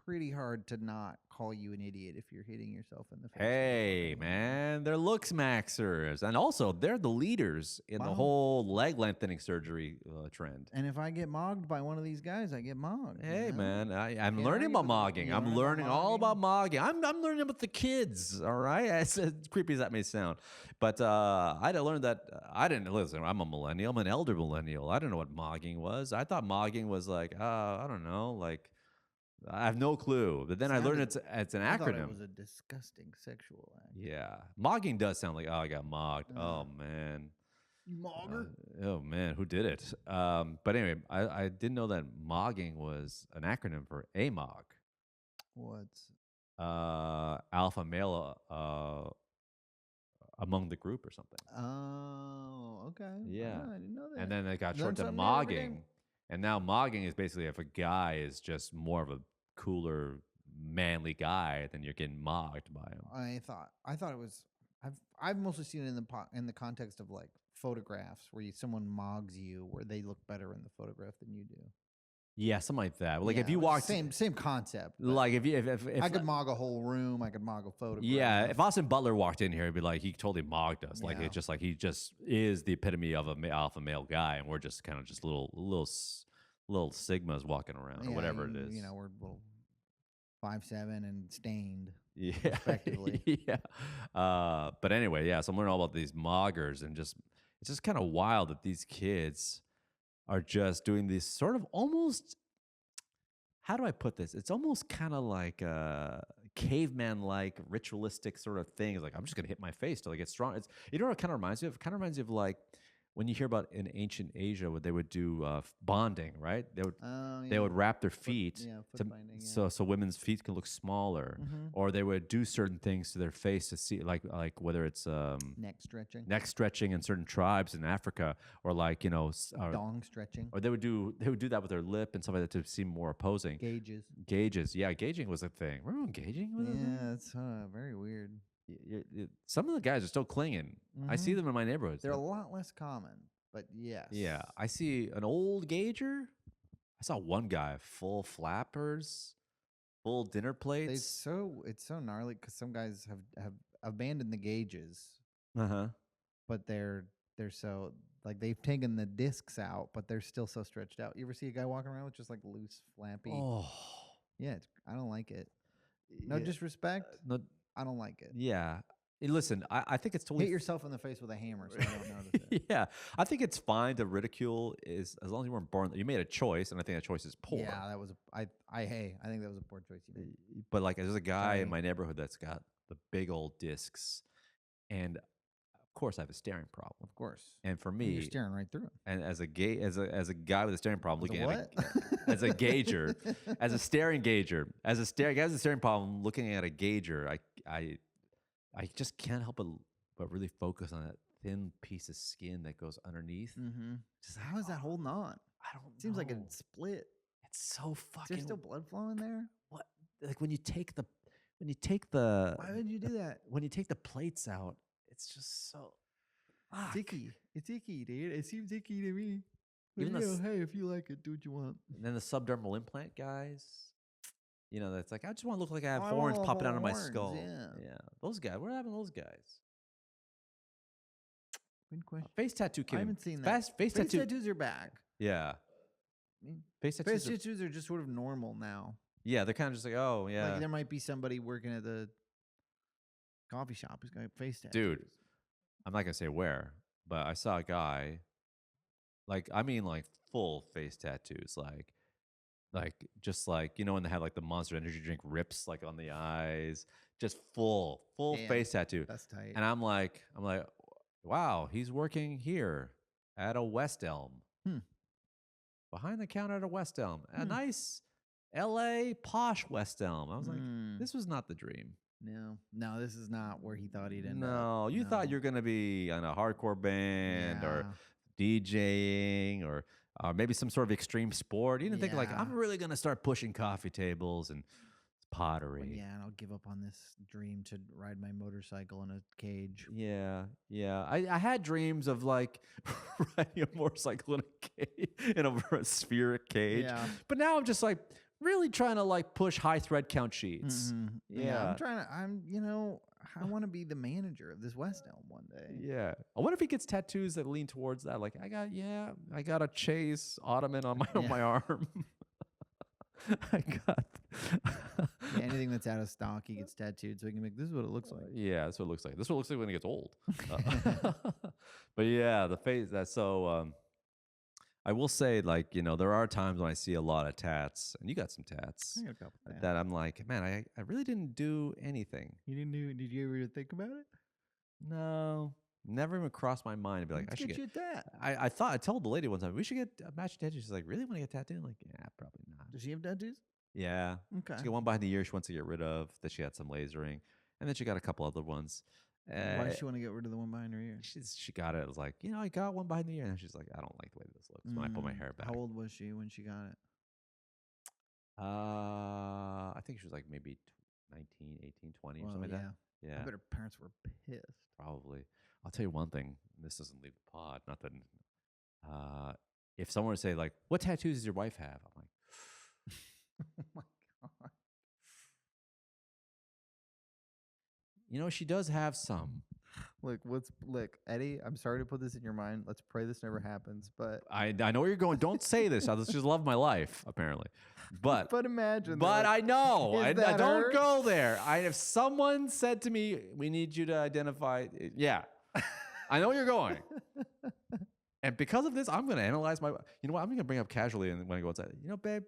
pretty hard to not call you an idiot if you're hitting yourself in the face. Hey, man, they're Looksmaxxers. And also, they're the leaders in the Wow. whole leg lengthening surgery trend. And if I get mogged by one of these guys, I get mogged. you Hey, know? man, I'm Can't learning argue about with it. mogging. You I'm learn about learning all mogging? about mogging. I'm learning about the kids, all right? As creepy as that may sound. But I had to learn that. I didn't listen. I'm a millennial. I'm an elder millennial. I don't know what mogging was. I thought mogging was like, I don't know, like, I have no clue. But then I learned it's an I thought it acronym. was a disgusting sexual act. Yeah. Mogging does sound like, oh, I got mogged. Oh, man. You mogger? Oh, man. Who did it? But anyway, I didn't know that mogging was an acronym for AMOG. What's Alpha male among the group or something. Oh, okay. Yeah. Oh, I didn't know that. And then they got Learn short to something new every day. mogging. And now mogging is basically if a guy is just more of a cooler, manly guy, then you're getting mogged by him. I thought it was. I've mostly seen it in the context of like photographs where someone mogs you where they look better in the photograph than you do. Yeah, something like that. Like if Yeah, you which walked, same concept. but like if I could mog a whole room, I could mog a photograph. yeah, if Austin Butler walked in here, he'd be like, he totally mogged us. Like Yeah. it's just like he just is the epitome of a alpha male guy, and we're just kind of just little sigmas walking around or whatever it is. You know, we're little 5'7" and stained. Yeah, respectively. yeah. But anyway, yeah. So I'm learning all about these moggers, and it's just kind of wild that these kids are just doing these sort of almost. How do I put this? It's almost kind of like caveman-like ritualistic sort of thing. It's like I'm just gonna hit my face till I get strong. You know what it kind of reminds me of? It kind of reminds me of like when you hear about in ancient Asia, what they would do bonding, right? They would Oh, yeah. they would wrap their feet foot to, binding, yeah. so women's feet can look smaller, Mhm. or they would do certain things to their face to see like whether it's Neck stretching. in certain tribes in Africa, or like Dong stretching. or they would do that with their lip and stuff like that to seem more opposing. Gauges. Yeah, gauging was a thing. Remember when gauging was a thing? Yeah, it's very weird. Some of the guys are still clinging. I see them in my neighborhoods. They're a lot less common, but yes. Yeah, I see an old gauger. I saw one guy full flappers, full dinner plates. It's so gnarly because some guys have abandoned the gauges, Uh-huh. but they're so like they've taken the discs out, but they're still so stretched out. You ever see a guy walking around with just like loose, flappy? Oh, Yeah, I don't like it. No yeah, disrespect. no, I don't like it. yeah. Listen, I think it's totally Hit yourself in the face with a hammer so I don't notice it. yeah, I think it's fine to ridicule as long as you weren't born. You made a choice, and I think that choice is poor. Yeah, that was I think that was a poor choice you made. But like, there's a guy in Sorry. my neighborhood that's got the big old discs, and of course, I have a staring problem. Of course. And for You're me, staring right through him. and as a guy with a staring problem, With a looking at what? as a gauger, as a staring gauger, as a guy with a staring problem, looking at a gauger, I just can't help but really focus on that thin piece of skin that goes underneath. Mm-hmm. Just How is that holding on? I don't know. Seems like it split. It's so Is fucking. there still blood flowing there? What? Like when you take the Why would you do that? when you take the plates out, it's just so. It's icky. It's icky, dude. It seems icky to me. Even But, the s- hey, if you like it, do what you want. And then the subdermal implant guys, that's like I just want to look like I have Oh, I want horns all popping the out of my horns, skull. yeah. Those guys. What happened to those guys? Good question. Face tattoo came. I haven't seen that. Face Face tattoo. tattoos are back. Yeah. I mean, Face tattoos. face tattoos are just sort of normal now. Yeah, they're kind of just like, oh yeah, Like there might be somebody working at the coffee shop who's got face tattoos. Dude. I'm not gonna say where, but I saw a guy. Like full face tattoos, like just like when they have like the Monster Energy drink rips like on the eyes, just full Damn. face tattoo. That's tight. And I'm like, wow, he's working here at a West Elm. Behind the counter at a West Elm. A nice LA posh West Elm. I was like, this was not the dream. No, this is not where he thought he'd end up. No, you thought you're going to be on a hardcore band or DJing or maybe some sort of extreme sport. You didn't think like, Yeah. I'm really going to start pushing coffee tables and pottery. Yeah, and I'll give up on this dream to ride my motorcycle in a cage. Yeah. I had dreams of like riding a motorcycle in a cage, in a spheric cage. Yeah. But now I'm just like really trying to like push high thread count sheets. Yeah. I want to be the manager of this West Elm one day. Yeah. I wonder if he gets tattoos that lean towards that. Like I got a Chase Ottoman on my arm. I got Anything that's out of stock, he gets tattooed so he can make this is what it looks like. Yeah, that's what it looks like. This is what it looks like when it gets old. But yeah, the face. That's so. I will say, like there are times when I see a lot of tats, and you got some tats I got a couple tats. that I'm like, man, I really didn't do anything. You didn't do? Did you ever think about it? No, never even crossed my mind to be like, Let's I should get you a tat. I told the lady one time we should get a matching tattoo. She's like, really want to get a tattoo? I'm like, yeah, probably not. Does she have tattoos? Yeah. Okay. She got one behind the ear she wants to get rid of. That she had some lasering, and then she got a couple other ones. Why does she want to get rid of the one behind her ear? She got it. I was like, I got one behind the ear, and she's like, I don't like the way this looks when I put my hair back. How old was she when she got it? I think she was like maybe 19, 18, 20 or something like that. Yeah. I bet her parents were pissed. Probably. I'll tell you one thing. This doesn't leave the pod. Not that. If someone were to say like, "What tattoos does your wife have?" I'm like, Oh my god. she does have some. Look, Eddie, I'm sorry to put this in your mind. Let's pray this never happens. But I know where you're going. Don't say this. I just love my life, apparently. But imagine. But that. I know. Is I that don't her? go there. If someone said to me, "We need you to identify," I know where you're going. And because of this, I'm going to analyze my. You know what? I'm going to bring up casually, and when I go outside, babe,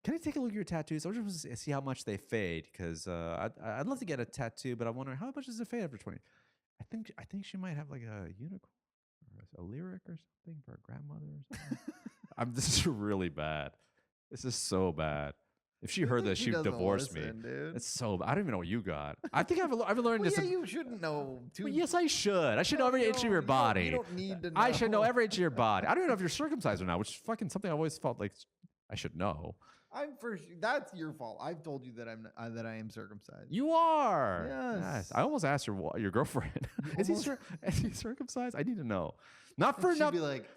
can I take a look at your tattoos? I just want to see how much they fade, because I'd love to get a tattoo, but I'm wondering how much does it fade after 20. I think she might have like a unicorn a lyric or something for a grandmother or something? This is really bad. This is so bad. If she heard this, she'd divorce me. Dude. It's so bad. I don't even know what you got. I think I've learned Well, this. yeah, you shouldn't know. Well, yes, I should. I should know every inch of your body. You don't need to know. I should know every inch of your body. I don't even know if you're circumcised or not, which is fucking something I've always felt like I should know. That's your fault. I've told you that I am circumcised. You are. Yes. I almost asked your girlfriend. Is he circumcised? I need to know. Not for She'd enough. be like,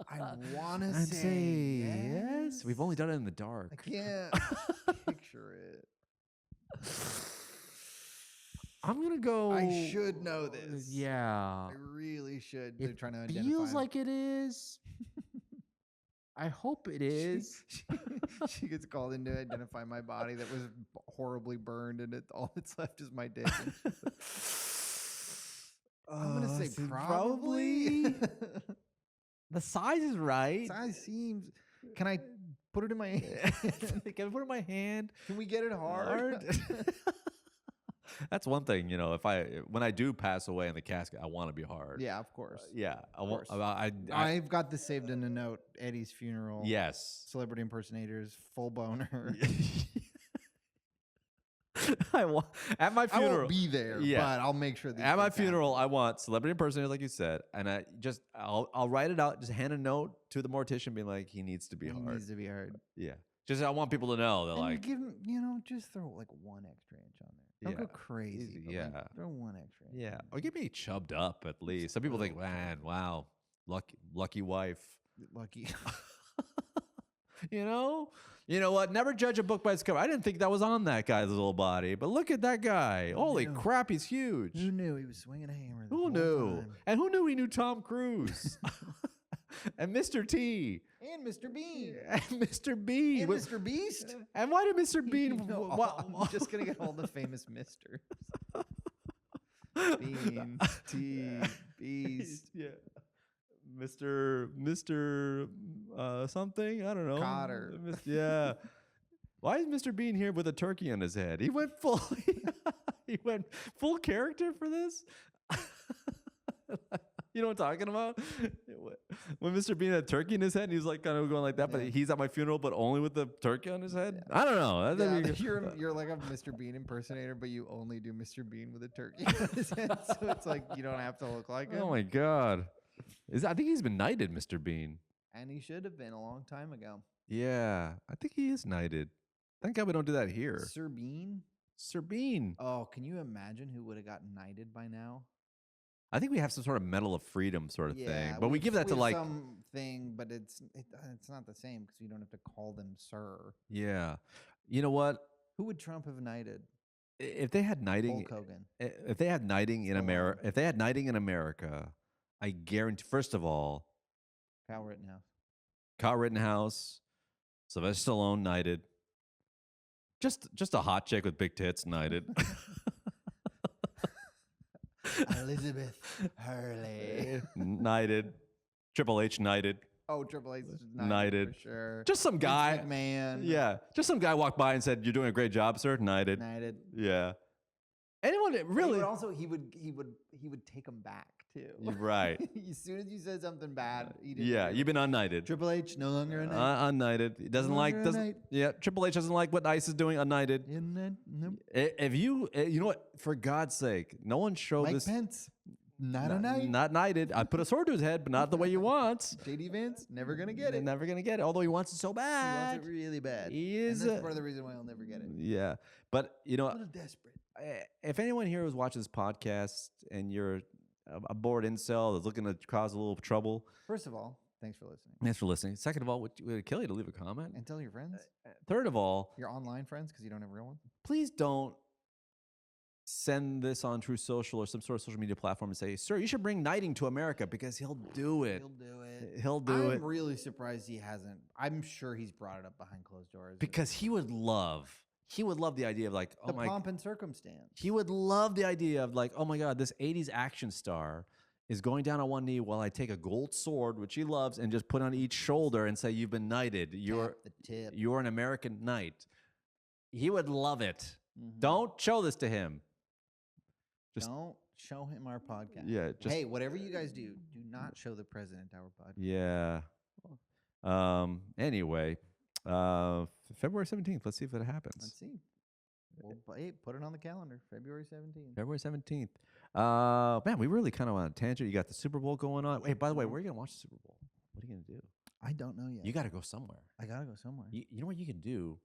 I want to I'd say yes. We've only done it in the dark. I can't picture it. I'm gonna go. I should know this. Yeah. I really should. They're trying to identify. Feels like it is. I hope it is. She gets called in to identify my body that was horribly burned, and all that's left is my dick. I'm gonna say probably. The size is right. Size seems. Can I put it in my hand? Can I put it in my hand? Can we get it hard? That's one thing, when I do pass away in the casket, I want to be hard. Yeah, of course. Yeah, I want. I've got this saved in a note. Eddie's funeral. Yes. Celebrity impersonators. Full boner. At my I funeral. won't be there, but I'll make sure. At my funeral, I want celebrity impersonators, like you said, and I'll write it out. Just hand a note to the mortician, being like, he needs to be hard. He needs to be hard. Yeah. Just I want people to know that, And like, give him, just throw like 1 extra inch on there. Don't go crazy. But yeah. throw 1 extra inch. Yeah, or get me chubbed up at least. Some people think, man, wow, lucky wife. Lucky. You know what? Never judge a book by its cover. I didn't think that was on that guy's little body, but look at that guy. Holy crap, he's huge. Who knew he was swinging a hammer? Who knew? And who knew he knew Tom Cruise? And Mr. T. And Mr. Bean. And Mr. Bean. And Mr. Beast. And why did Mr. Bean? I'm just gonna get all the famous Misters. Bean, T, Beast. Yeah. Mr. Something, I don't know. Cotter. Yeah. Why is Mr. Bean here with a turkey on his head? He went full character for this? You know what I'm talking about? When Mr. Bean had a turkey in his head, and he's like kind of going like that, but he's at my funeral, but only with the turkey on his head? Yeah. I don't know. You're like a Mr. Bean impersonator, but you only do Mr. Bean with a turkey on his head, so it's like you don't have to look like him. Oh my God. I think he's been knighted, Mr. Bean. And he should have been a long time ago. Yeah, I think he is knighted. Thank God we don't do that here. Sir Bean? Sir Bean. Oh, can you imagine who would have gotten knighted by now? I think we have some sort of Medal of Freedom sort of thing, but we give that to like something, but it's not the same because you don't have to call them sir. Yeah, you know what? Who would Trump have knighted? If they had knighting, Hulk Hogan. If they had knighting in America, if they had knighting in America, I guarantee. First of all, Kyle Rittenhouse, Sylvester Stallone knighted. Just a hot chick with big tits knighted. Elizabeth Hurley knighted. Triple H knighted. Oh, Triple H is knighted for sure. Just some guy. Man. Yeah, just some guy walked by and said, "You're doing a great job, sir." Knighted. Yeah. Anyone that really? He would take him back too. Right. As soon as you said something bad, you've been unknighted. Triple H no longer a knight. Unknighted. He doesn't Yeah, Triple H doesn't like what ICE is doing. Unknighted. Nope. If you know what? For God's sake, no one showed Mike this. Pence, not a knight. Not knighted. I put a sword to his head, but not the way he wants. JD Vance, never gonna get it. Never gonna get it. Although he wants it so bad. He wants it really bad. He is. And that's part of the reason why he'll never get it. Yeah, but a little desperate. If anyone here who's watching this podcast and you're a bored incel that's looking to cause a little trouble, first of all, thanks for listening. Thanks for listening. Second of all, would it kill you to leave a comment? And tell your friends. Third of all, your online friends, because you don't have real ones. Please don't send this on True Social or some sort of social media platform and say, "Sir, you should bring knighting to America," because he'll do it. He'll do it. I'm really surprised he hasn't. I'm sure he's brought it up behind closed doors. Because he would love the idea of like, the pomp and circumstance. He would love the idea of like, oh my God, this 80s action star is going down on one knee while I take a gold sword, which he loves, and just put on each shoulder and say, "You've been knighted. You're an American knight." He would love it. Mm-hmm. Don't show this to him. Show him our podcast. Yeah, just Hey, whatever you guys do not show the president our podcast. yeah. Anyway, February 17th. Let's see if it happens. Let's see. Hey, put it on the calendar. February 17th. February 17th. Man, we really kind of on a tangent. You got the Super Bowl going on. Hey, by the way, where are you gonna watch the Super Bowl? What are you gonna do? I don't know yet. You got to go somewhere. I gotta go somewhere. You know what you can do?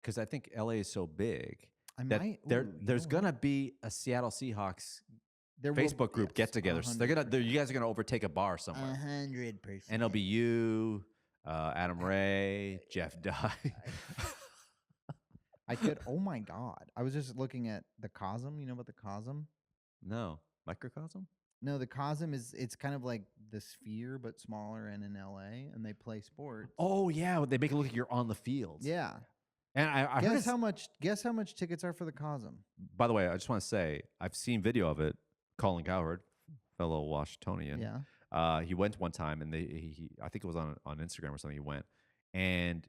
Because I think LA is so big I that might. there's gonna be a Seattle Seahawks There will- Facebook group yes, get together. So you guys are gonna overtake a bar somewhere, 100%. and it'll be you, Adam Ray, Jeff Dye. I could. Oh my God! I was just looking at the Cosm. You know about the Cosm? No, microcosm. No, the Cosm it's kind of like the Sphere but smaller and in LA, and they play sports. Oh yeah, they make it look like you're on the field. Yeah. And I heard Guess how much tickets are for the Cosm? By the way, I just want to say I've seen video of it. Colin Cowherd, fellow Washingtonian. Yeah. He went one time, and he I think it was on Instagram or something. He went, and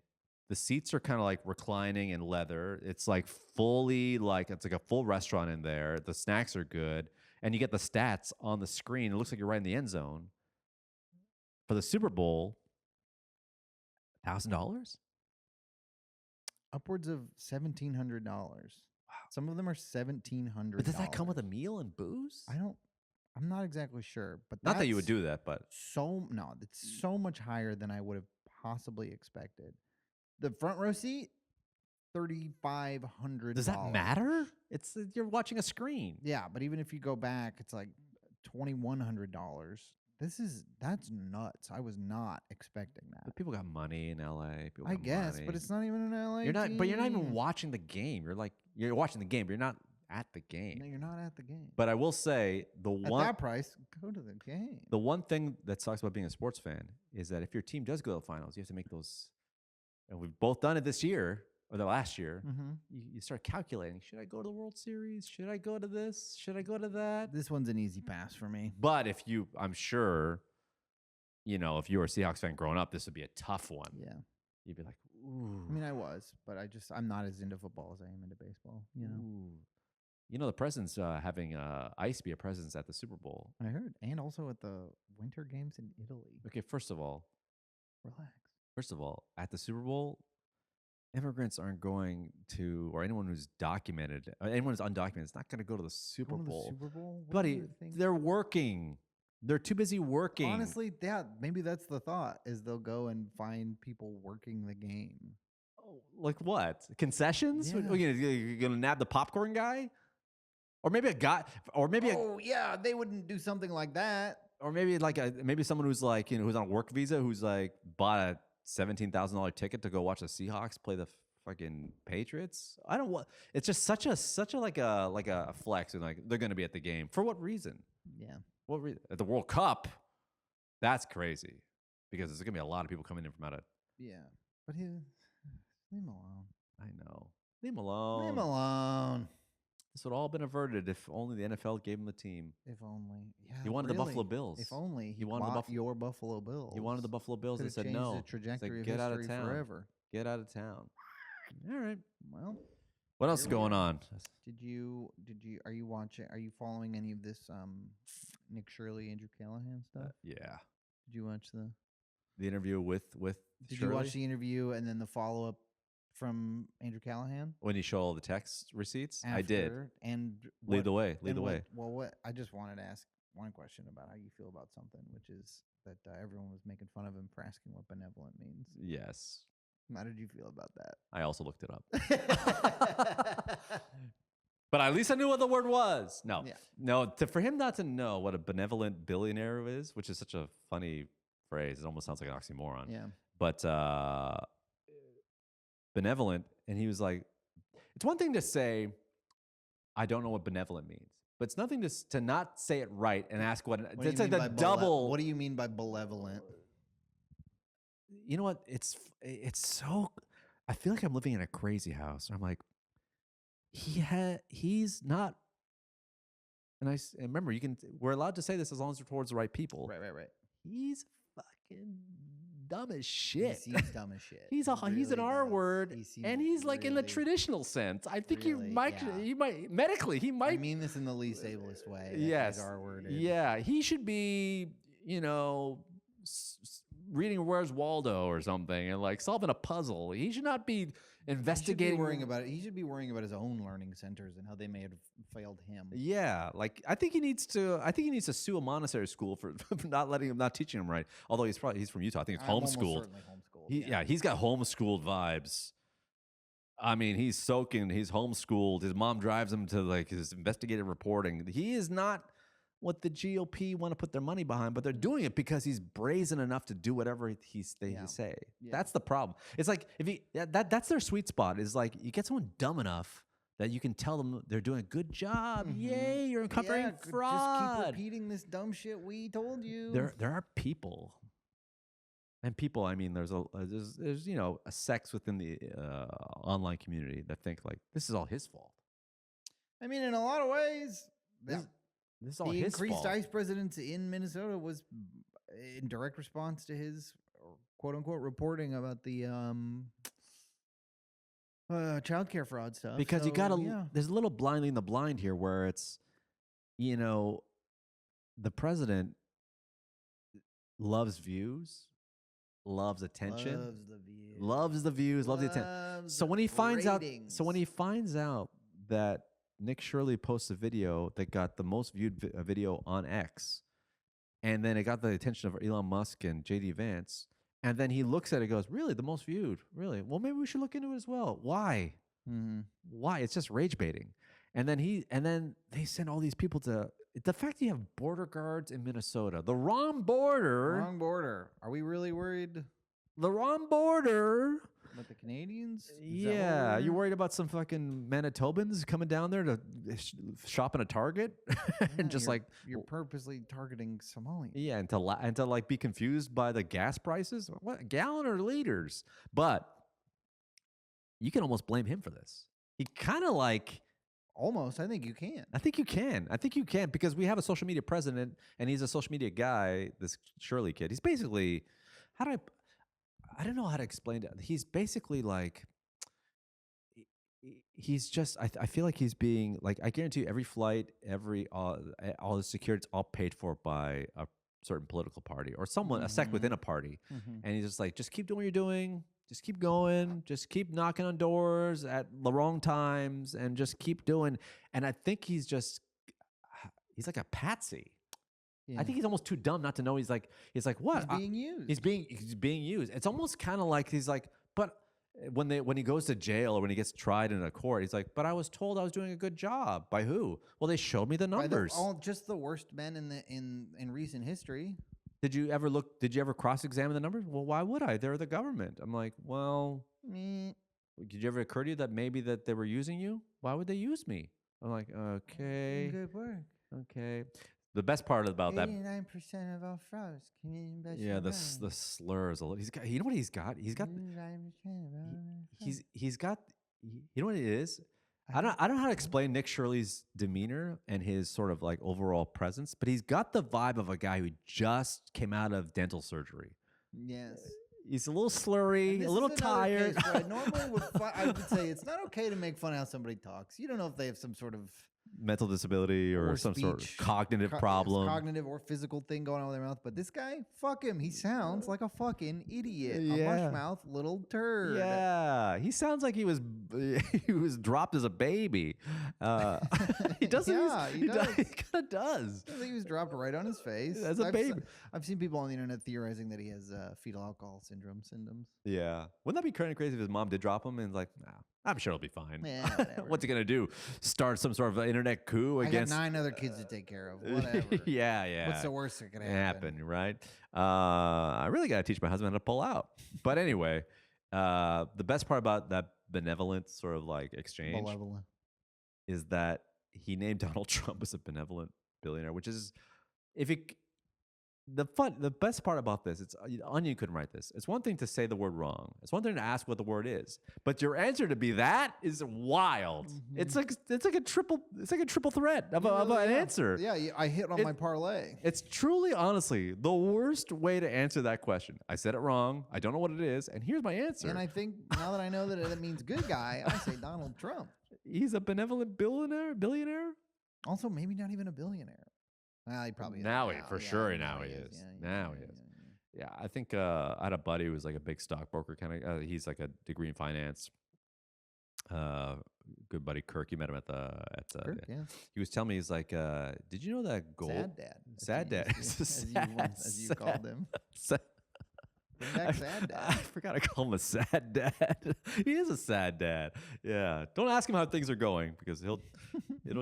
the seats are kind of like reclining in leather. It's like fully like it's like a full restaurant in there. The snacks are good, and you get the stats on the screen. It looks like you're right in the end zone. For the Super Bowl, $1,000. Upwards of $1,700. Wow. Some of them are $1,700. But does that come with a meal and booze? I'm not exactly sure, but Not that you would that's do that, but it's so much higher than I would have possibly expected. The front row seat, $3,500. does that matter? It's you're watching a screen. Yeah, but even if you go back, it's like $2,100. That's nuts. I was not expecting that. But people got money in LA. People I got guess, money. but it's not even an LA. You're not. But you're not even team. watching the game. You're watching the game, but you're not at the game. No, you're not at the game. But I will say At that price, go to the game. the one thing that sucks about being a sports fan is that if your team does go to the finals, you have to make those. And we've both done it this year or the last year. Mm-hmm. You start calculating: should I go to the World Series? Should I go to this? Should I go to that? This one's an easy pass for me. But I'm sure, if you were a Seahawks fan growing up, this would be a tough one. Yeah. You'd be like, ooh. I mean, I was, but I'm not as into football as I am into baseball. Ooh. The president's having ICE be a presence at the Super Bowl. I heard, and also at the Winter Games in Italy. Okay, first of all, Relax. at the Super Bowl, immigrants aren't going to, or anyone who's documented, anyone who's undocumented, is not going to go to the Super Going to the Bowl. Super Bowl, What Buddy, do you think? they're working. They're too busy working. Honestly, yeah, maybe that's the thought: is they'll go and find people working the game. Like what? Concessions? Yeah. You're going to nab the popcorn guy? Or maybe a guy, or maybe Yeah, they wouldn't do something like that. or maybe maybe someone who's like, who's on a work visa, who's like bought a $17,000 ticket to go watch the Seahawks play the fucking Patriots. I don't want. It's just such a like a flex, and like they're going to be at the game for what reason? Yeah. What reason? At the World Cup? That's crazy because there's going to be a lot of people coming in from out of. Yeah, but leave him alone. I know. Leave him alone. Leave him alone. This would all have been averted if only the NFL gave him the team. If only. Yeah. He wanted the really. Buffalo Bills. If only He wanted the bought your Buffalo Bills. He wanted the Buffalo Bills and Could've said changed no. The trajectory Get of out of history town. forever. Get out of town. All right. Well, What else is Here we going are. on? are you following any of this Nick Shirley, Andrew Callahan stuff? Yeah. Did you watch The interview with Did Shirley? you watch the interview and then the follow up from Andrew Callahan? When you show all the text receipts? I did. After, And Lead the way. Lead and the way. What I just wanted to ask one question about how you feel about something, which is that everyone was making fun of him for asking what benevolent means. Yes. How did you feel about that? I also looked it up. But at least I knew what the word was. No. Yeah. No, for him not to know what a benevolent billionaire is, which is such a funny phrase. It almost sounds like an oxymoron. Yeah. But benevolent, and he was like, it's one thing to say, I don't know what benevolent means, but it's nothing to not say it right and ask what. What do you It's like mean the by double. What do you mean by malevolent? You know what? It's so. I feel like I'm living in a crazy house. I'm like, he's not. And and remember, we're allowed to say this as long as we're towards the right people. Right. He's fucking dumb as He shit. seems dumb as shit. He's an Really R does. word, He seems and he's like in a really- traditional sense. I think really, yeah. he might medically he might. I mean this in the least ableist way. That Yes. he's R-worded. Yeah, he should be, reading Where's Waldo or something and like solving a puzzle. He should not be investigating. He should be worrying about it. He should be worrying about his own learning centers and how they may have failed him. Yeah, like I think he needs to sue a monastery school for not teaching him right. Although he's from Utah. I think it's I'm almost homeschooled. certainly homeschooled. He's got homeschooled vibes. I mean, he's soaking. He's homeschooled. His mom drives him to like his investigative reporting. He is not what the GOP want to put their money behind, but they're doing it because he's brazen enough to do whatever they say. Yeah. That's the problem. It's like that's their sweet spot. Is like you get someone dumb enough that you can tell them they're doing a good job. Yay, you're uncovering fraud. Just keep repeating this dumb shit we told you. There are people. And people, I mean, there's a sex within the online community that think like this is all his fault. I mean, in a lot of ways, This is all the his increased fault. ICE presence in Minnesota was in direct response to his quote unquote reporting about the childcare fraud stuff. Because you So, gotta yeah. there's a little blind leading the blind here where it's the president loves views, loves attention, loves the views, loves the attention. So when he finds out that Nick Shirley posts a video that got the most viewed video on X, and then it got the attention of Elon Musk and JD Vance, and then he looks at it and goes, really, the most viewed? Really? Well, maybe we should look into it as well. Why? Mm-hmm. Why? It's just rage baiting. And then they send all these people to the fact you have border guards in Minnesota, the wrong border. Wrong border. Are we really worried The wrong border. about the Canadians? Is that what Yeah, we're- you worried about some fucking Manitobans coming down there to shop in a Target and Yeah, just you're purposely targeting Somalia. yeah, and to like be confused by the gas prices, what gallon or liters? But you can almost blame him for this. He kind of like. Almost. I think you can. I think you can because we have a social media president and he's a social media guy. This Shirley kid, he's basically I don't know how to explain it. He's basically like he's just I feel like he's being like I guarantee you every flight, all the security, it's all paid for by a certain political party or someone a sect within a party, and he's just like just keep doing what you're doing. Just keep going. Just keep knocking on doors at the wrong times, and just keep doing. And I think he's like a patsy. Yeah. I think he's almost too dumb not to know. He's like what? He's being used. He's being used. It's almost kind of like he's like, but when he goes to jail or when he gets tried in a court, he's like, but I was told I was doing a good job. By who? Well, they showed me the By numbers. just the worst men in recent history. Did you ever cross-examine the numbers? Well, why would I? They're the government. I'm like, well, Meh. did you ever occur to you that maybe that they were using you? Why would they use me? I'm like, okay, Good work. okay. The best part about that, 89% of all frauds. yeah, the slurs. He's got. You know what he's got? He's got. He's got. You know what it is? I don't know how to explain Nick Shirley's demeanor and his sort of like overall presence, but he's got the vibe of a guy who just came out of dental surgery. Yes. He's a little slurry, a little tired. I normally I would say it's not okay to make fun of how somebody talks. You don't know if they have some sort of Mental disability or some sort of speech, cognitive problem. cognitive or physical thing going on with their mouth. But this guy, fuck him. He sounds like a fucking idiot. Yeah. A mush mouth little turd. Yeah, he sounds like he was dropped as a baby. He doesn't. Yeah, he does. He kind of does. I think he was dropped right on his face. As a baby. I've seen people on the internet theorizing that he has fetal alcohol syndromes. Yeah, wouldn't that be kind of crazy if his mom did drop him and like, nah, I'm sure he'll be fine. Yeah, whatever. What's he gonna do? Start some sort of internet coup I got against? 9 other kids to take care of. Whatever. yeah. What's the worst that could happen? Right? I really got to teach my husband how to pull out. But anyway, the best part about that benevolent sort of like exchange Malevolent. is that he named Donald Trump as a benevolent billionaire, which is the best part about this, it's Onion couldn't write this. It's one thing to say the word wrong. It's one thing to ask what the word is, but your answer to be that is wild. It's like a triple threat of an answer. Yeah, I hit on my parlay. It's truly, honestly, the worst way to answer that question. I said it wrong. I don't know what it is, and here's my answer. And I think now that I know that it means good guy, I say Donald Trump. He's a benevolent billionaire. Also, maybe not even a billionaire. Well, he probably is Now he now. for Yeah, sure. now Now he is. Yeah, Now he is. Yeah, I think I had a buddy who was like a big stockbroker kind of. He's like a degree in finance. Good buddy Kirk. You met him at Kirk, yeah. He was telling me, he's like, did you know that gold? Sad dad. As you called him. Bring back sad dad. I forgot to call him a sad dad. He is a sad dad. Yeah. Don't ask him how things are going because it'll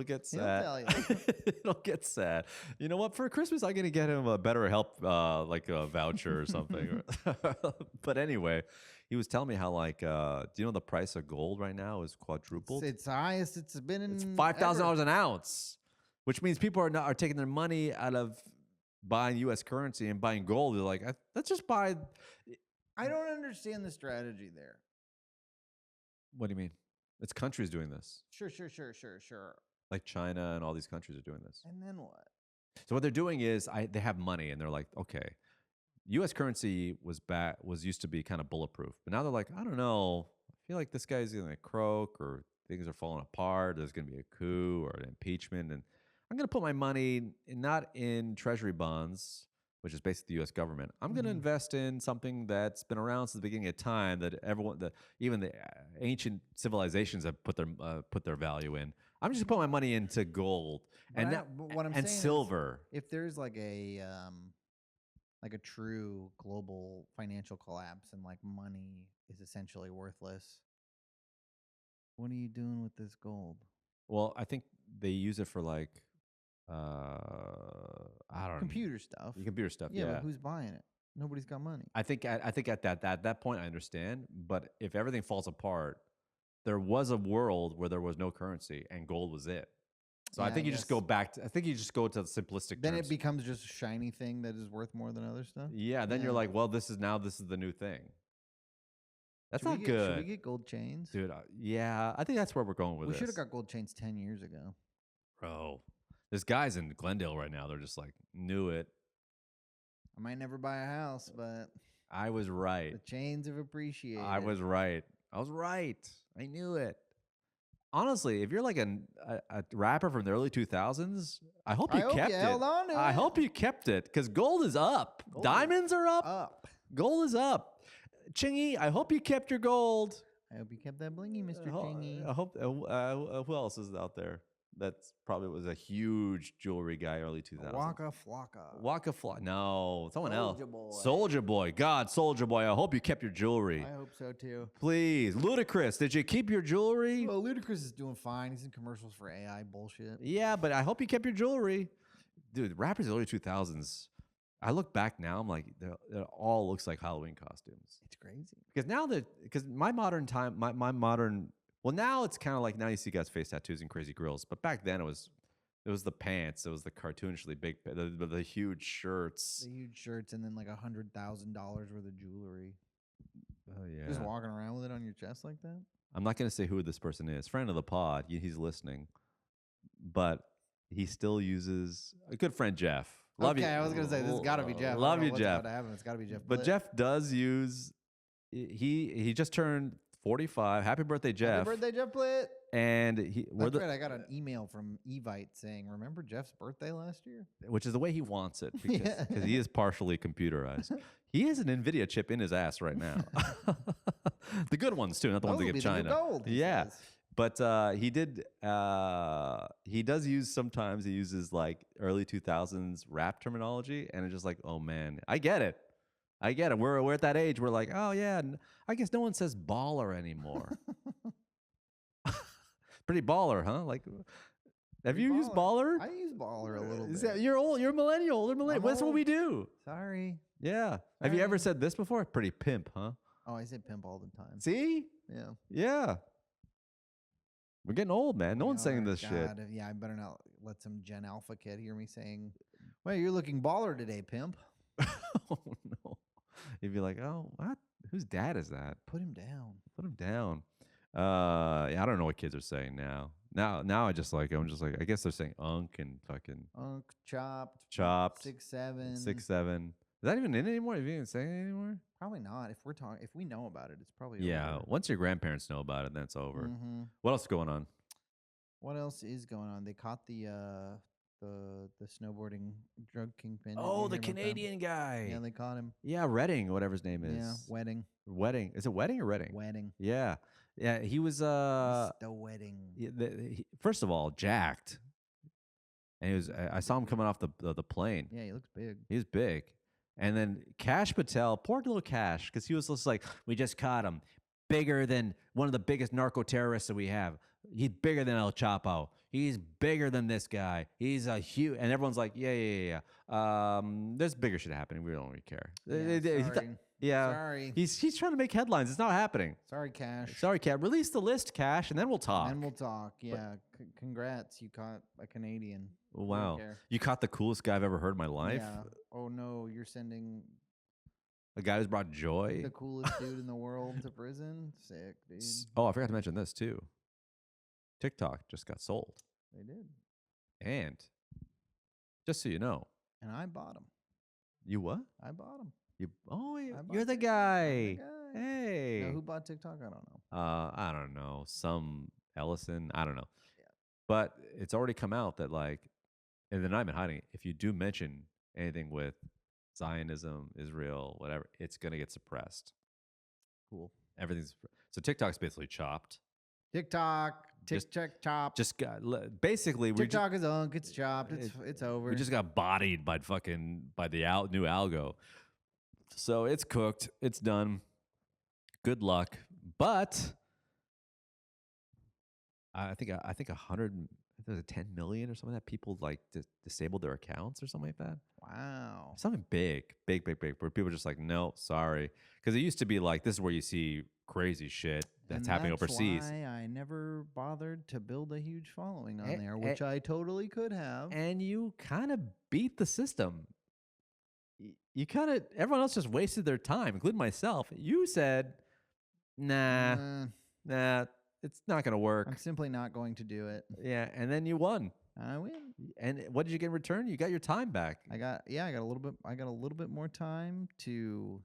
get sad. He'll tell you. It'll get sad. You know what? For Christmas, I'm gonna get him a Better Help, like a voucher or something. But anyway, he was telling me how do you know the price of gold right now is quadrupled? It's the highest it's been in. It's $5,000 an ounce, which means people are taking their money out of buying U.S. currency and buying gold. They're like, let's just buy. I don't understand the strategy there. What do you mean? It's countries doing this. Sure. Like China and all these countries are doing this. And then what? So what they're doing is they have money and they're like, okay, U.S. currency was used to be kind of bulletproof, but now they're like, I don't know, I feel like this guy's going to croak or things are falling apart. There's going to be a coup or an impeachment, and I'm going to put my money not in treasury bonds, which is basically the U.S. government. I'm going to invest in something that's been around since the beginning of time, that even the ancient civilizations have put their value in. I'm just going to put my money into gold and silver. If there's like a true global financial collapse and like money is essentially worthless, what are you doing with this gold? Well, I think they use it for like I don't know. Computer stuff. Computer stuff. Yeah, but who's buying it? Nobody's got money. I think at that point I understand, but if everything falls apart, there was a world where there was no currency and gold was it. So I think you just go back to, I think you just go to the simplistic Then terms. it becomes just a shiny thing that is worth more than other stuff. Yeah, then you're like, well, this is the new thing. That's not good. Should we get gold chains? Dude, yeah, I think that's where we're going with this. We should have got gold chains 10 years ago. Bro, there's guys in Glendale right now. They're just like, knew it. I might never buy a house, but I was right. the chains have appreciated. I was right. I knew it. Honestly, if you're like a rapper from the early 2000s, I hope you kept it. Held on to I it. hope you kept it because gold is up. Diamonds are up. Gold is up. Chingy, I hope you kept your gold. I hope you kept that blingy, Mr. Chingy. I hope. Who else is out there? That's probably was a huge jewelry guy early 2000s. Waka Flocka. No, someone else. Boy. Soldier Boy. God, Soldier Boy. I hope you kept your jewelry. I hope so too. Please. Ludacris, did you keep your jewelry? Well, Ludacris is doing fine. He's in commercials for AI bullshit. Yeah, but I hope you kept your jewelry. Dude, rappers in the early 2000s, I look back now, I'm like, it all looks like Halloween costumes. It's crazy. Because my modern time, my modern, well, now it's kind of like, now you see guys face tattoos and crazy grills, but back then it was the pants, it was the cartoonishly big, the huge shirts. The huge shirts and then like $100,000 worth of jewelry. Oh, yeah. Just walking around with it on your chest like that? I'm not going to say who this person is. Friend of the pod, he's listening. But he still uses a good friend, Jeff. Love you. I was gonna say this has got to be Jeff. Love you, Jeff. It's got to be Jeff. But Jeff does use. He just turned 45. Happy birthday, Jeff! Happy birthday, Jeff Plitt. And that's right. I got an email from Evite saying, "Remember Jeff's birthday last year?" Which is the way he wants it because he is partially computerized. He has an NVIDIA chip in his ass right now. The good ones too, not the ones that give China. Gold, yeah. Says. But he does use, sometimes he uses like early 2000s rap terminology, and it's just like, oh man, I get it. We're at that age where like, oh yeah, I guess no one says baller anymore. Pretty baller, huh? Like, have you used baller? I use baller a little bit. You're old. You're a millennial. That's what we do. Sorry. Yeah. Have you ever said this before? Pretty pimp, huh? Oh, I say pimp all the time. See? Yeah. Yeah. We're getting old, man. No one's saying this shit. Yeah, I better not let some Gen Alpha kid hear me saying, well, you're looking baller today, pimp. Oh no. He'd be like, oh, what? Whose dad is that? Put him down. Put him down. Yeah, I don't know what kids are saying now. Now I'm just like, I guess they're saying unk and fucking Unk, chopped, chopped. 6'7". 6'7". Is that even in anymore? Are you even saying it anymore? Probably not. If we know about it, it's probably Yeah. over. Once your grandparents know about it, then it's over. Mm-hmm. What else is going on? What else is going on? They caught the snowboarding drug kingpin. Did Oh, you the hear about that? Canadian guy. Yeah, they caught him. Yeah, Redding, whatever his name is. Yeah, wedding. Wedding. Is it Wedding or Redding? Wedding. Yeah. Yeah, he was The wedding. first of all, jacked. And he was I saw him coming off the plane. Yeah, he looks big. He was big. And then Cash Patel, poor little Cash, because he was just like, we just caught him. Bigger than one of the biggest narco terrorists that we have. He's bigger than El Chapo. He's bigger than this guy. He's a huge, and everyone's like, yeah. There's bigger shit happening. We don't really care. Sorry. Yeah. Sorry. He's trying to make headlines. It's not happening. Sorry, Cash. Sorry, Cat. Release the list, Cash, and then we'll talk. And we'll talk. Yeah. Congrats. You caught a Canadian. Oh, We don't wow. care. You caught the coolest guy I've ever heard in my life. Yeah. Oh, no. You're sending A guy who's brought joy. the coolest dude in the world to prison? Sick, dude. Oh, I forgot to mention this too. TikTok just got sold. They did. And just so you know, And I bought him. you what? I bought him. You I bought you're the TikTok. guy. I'm the guy. Hey. Now, who bought TikTok? I don't know. I don't know. Some Ellison. I don't know. Yeah. But it's already come out that like, and then I've been hiding it. If you do mention anything with Zionism, Israel, whatever, it's gonna get suppressed. Cool. Everything's so TikTok's basically chopped. TikTok. Just- Chop. Just got basically we TikTok is unk. It's chopped. It's over. we just got bodied by the new algo. So it's cooked. It's done. Good luck. But I think 100, there's 10 million or something like that people like disabled their accounts or something like that. Wow. Something big, where people are just like, no, sorry. Because it used to be like, this is where you see crazy shit that's And happening that's overseas. why I never bothered to build a huge following on A- there, a- which I totally could have. And you kind of beat the system. You kind of, everyone else just wasted their time, including myself. You said, nah, it's not going to work. I'm simply not going to do it. Yeah, and then you won. I win. And what did you get in return? You got your time back. I got a little bit more time to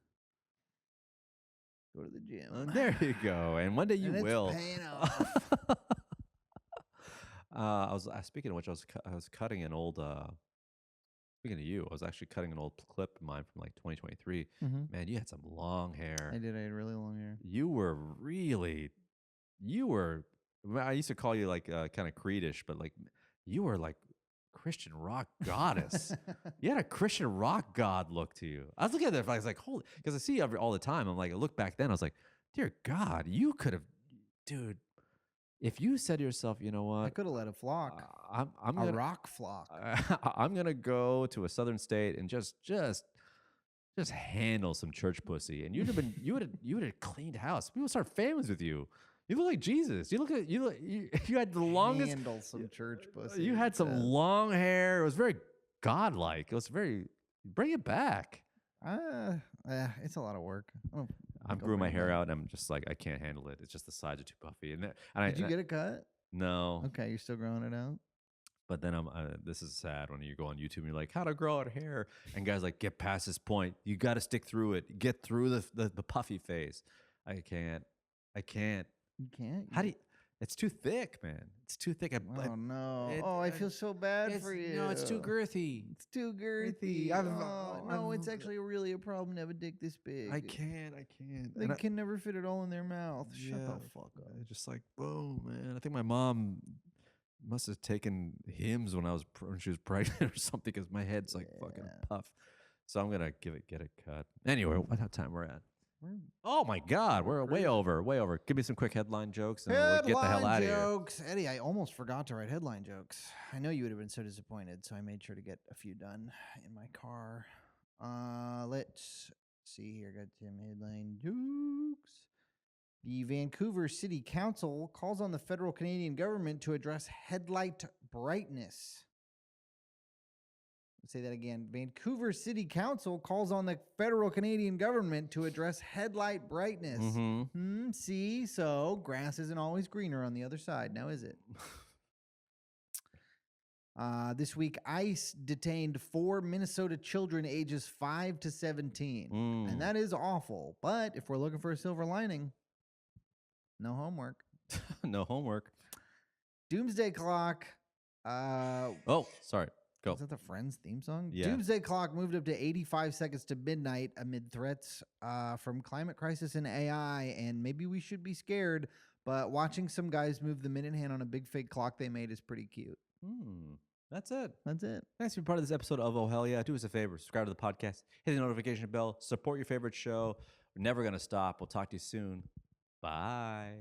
go to the gym. There you go. And one day you And it's will. paying off. Speaking of which, I was cutting an old. Speaking of you, I was actually cutting an old clip of mine from like 2023. Mhm. Man, you had some long hair. I did. I had really long hair. You were. I used to call you like kind of Creedish, but like you were like Christian rock goddess. You had a Christian rock god look to you. I was looking at it, I was like, holy, because I see you all the time. I'm like, I look back then, I was like, dear God, you could have, dude. If you said to yourself, you know I what, could have let it flock. I'm A gonna, rock flock. I'm gonna go to a southern state and just handle some church pussy, and you would have cleaned house. People start families with you. You look like Jesus. You had the longest. Handle some church pussy. You had some Yes. long hair. It was very godlike. It was very. Bring it back. It's a lot of work. I'm growing my hair out, and I'm just like, I can't handle it. It's just the sides are too puffy. Did you get it cut? No. Okay, you're still growing it out. But then this is sad when you go on YouTube and you're like, how to grow out hair, and guys like, get past this point. You got to stick through it. Get through the puffy phase. I can't. You can't. How do you? It's too thick, man. It's too thick. Oh no! I feel so bad for you. No, it's too girthy. It's too girthy. It's actually really a problem to have a dick this big. I can't. They can never fit it all in their mouth. Shut the fuck up. Just like, whoa, man. I think my mom must have taken hymns when she was pregnant or something, because my head's like fucking puff. So I'm gonna get it cut. Anyway, what time we're at? Oh my God, we're way over. Give me some quick headline jokes and we'll get the hell out of here. Jokes. Eddie, I almost forgot to write headline jokes. I know you would have been so disappointed, so I made sure to get a few done in my car. Let's see here. Got some headline jokes. The Vancouver City Council calls on the federal Canadian government to address headlight brightness. Say that again. Vancouver City Council calls on the federal Canadian government to address headlight brightness. See, so grass isn't always greener on the other side, now is it? This week, ICE detained 4 Minnesota children ages 5 to 17. And that is awful. But if we're looking for a silver lining, no homework. No homework. Doomsday Clock. Oh, sorry. Go. Is that the Friends theme song? Yeah. Doomsday Clock moved up to 85 seconds to midnight amid threats from climate crisis and AI. And maybe we should be scared, but watching some guys move the minute hand on a big fake clock they made is pretty cute. That's it. That's it. Thanks for being part of this episode of Oh Hell Yeah. Do us a favor. Subscribe to the podcast. Hit the notification bell. Support your favorite show. We're never going to stop. We'll talk to you soon. Bye.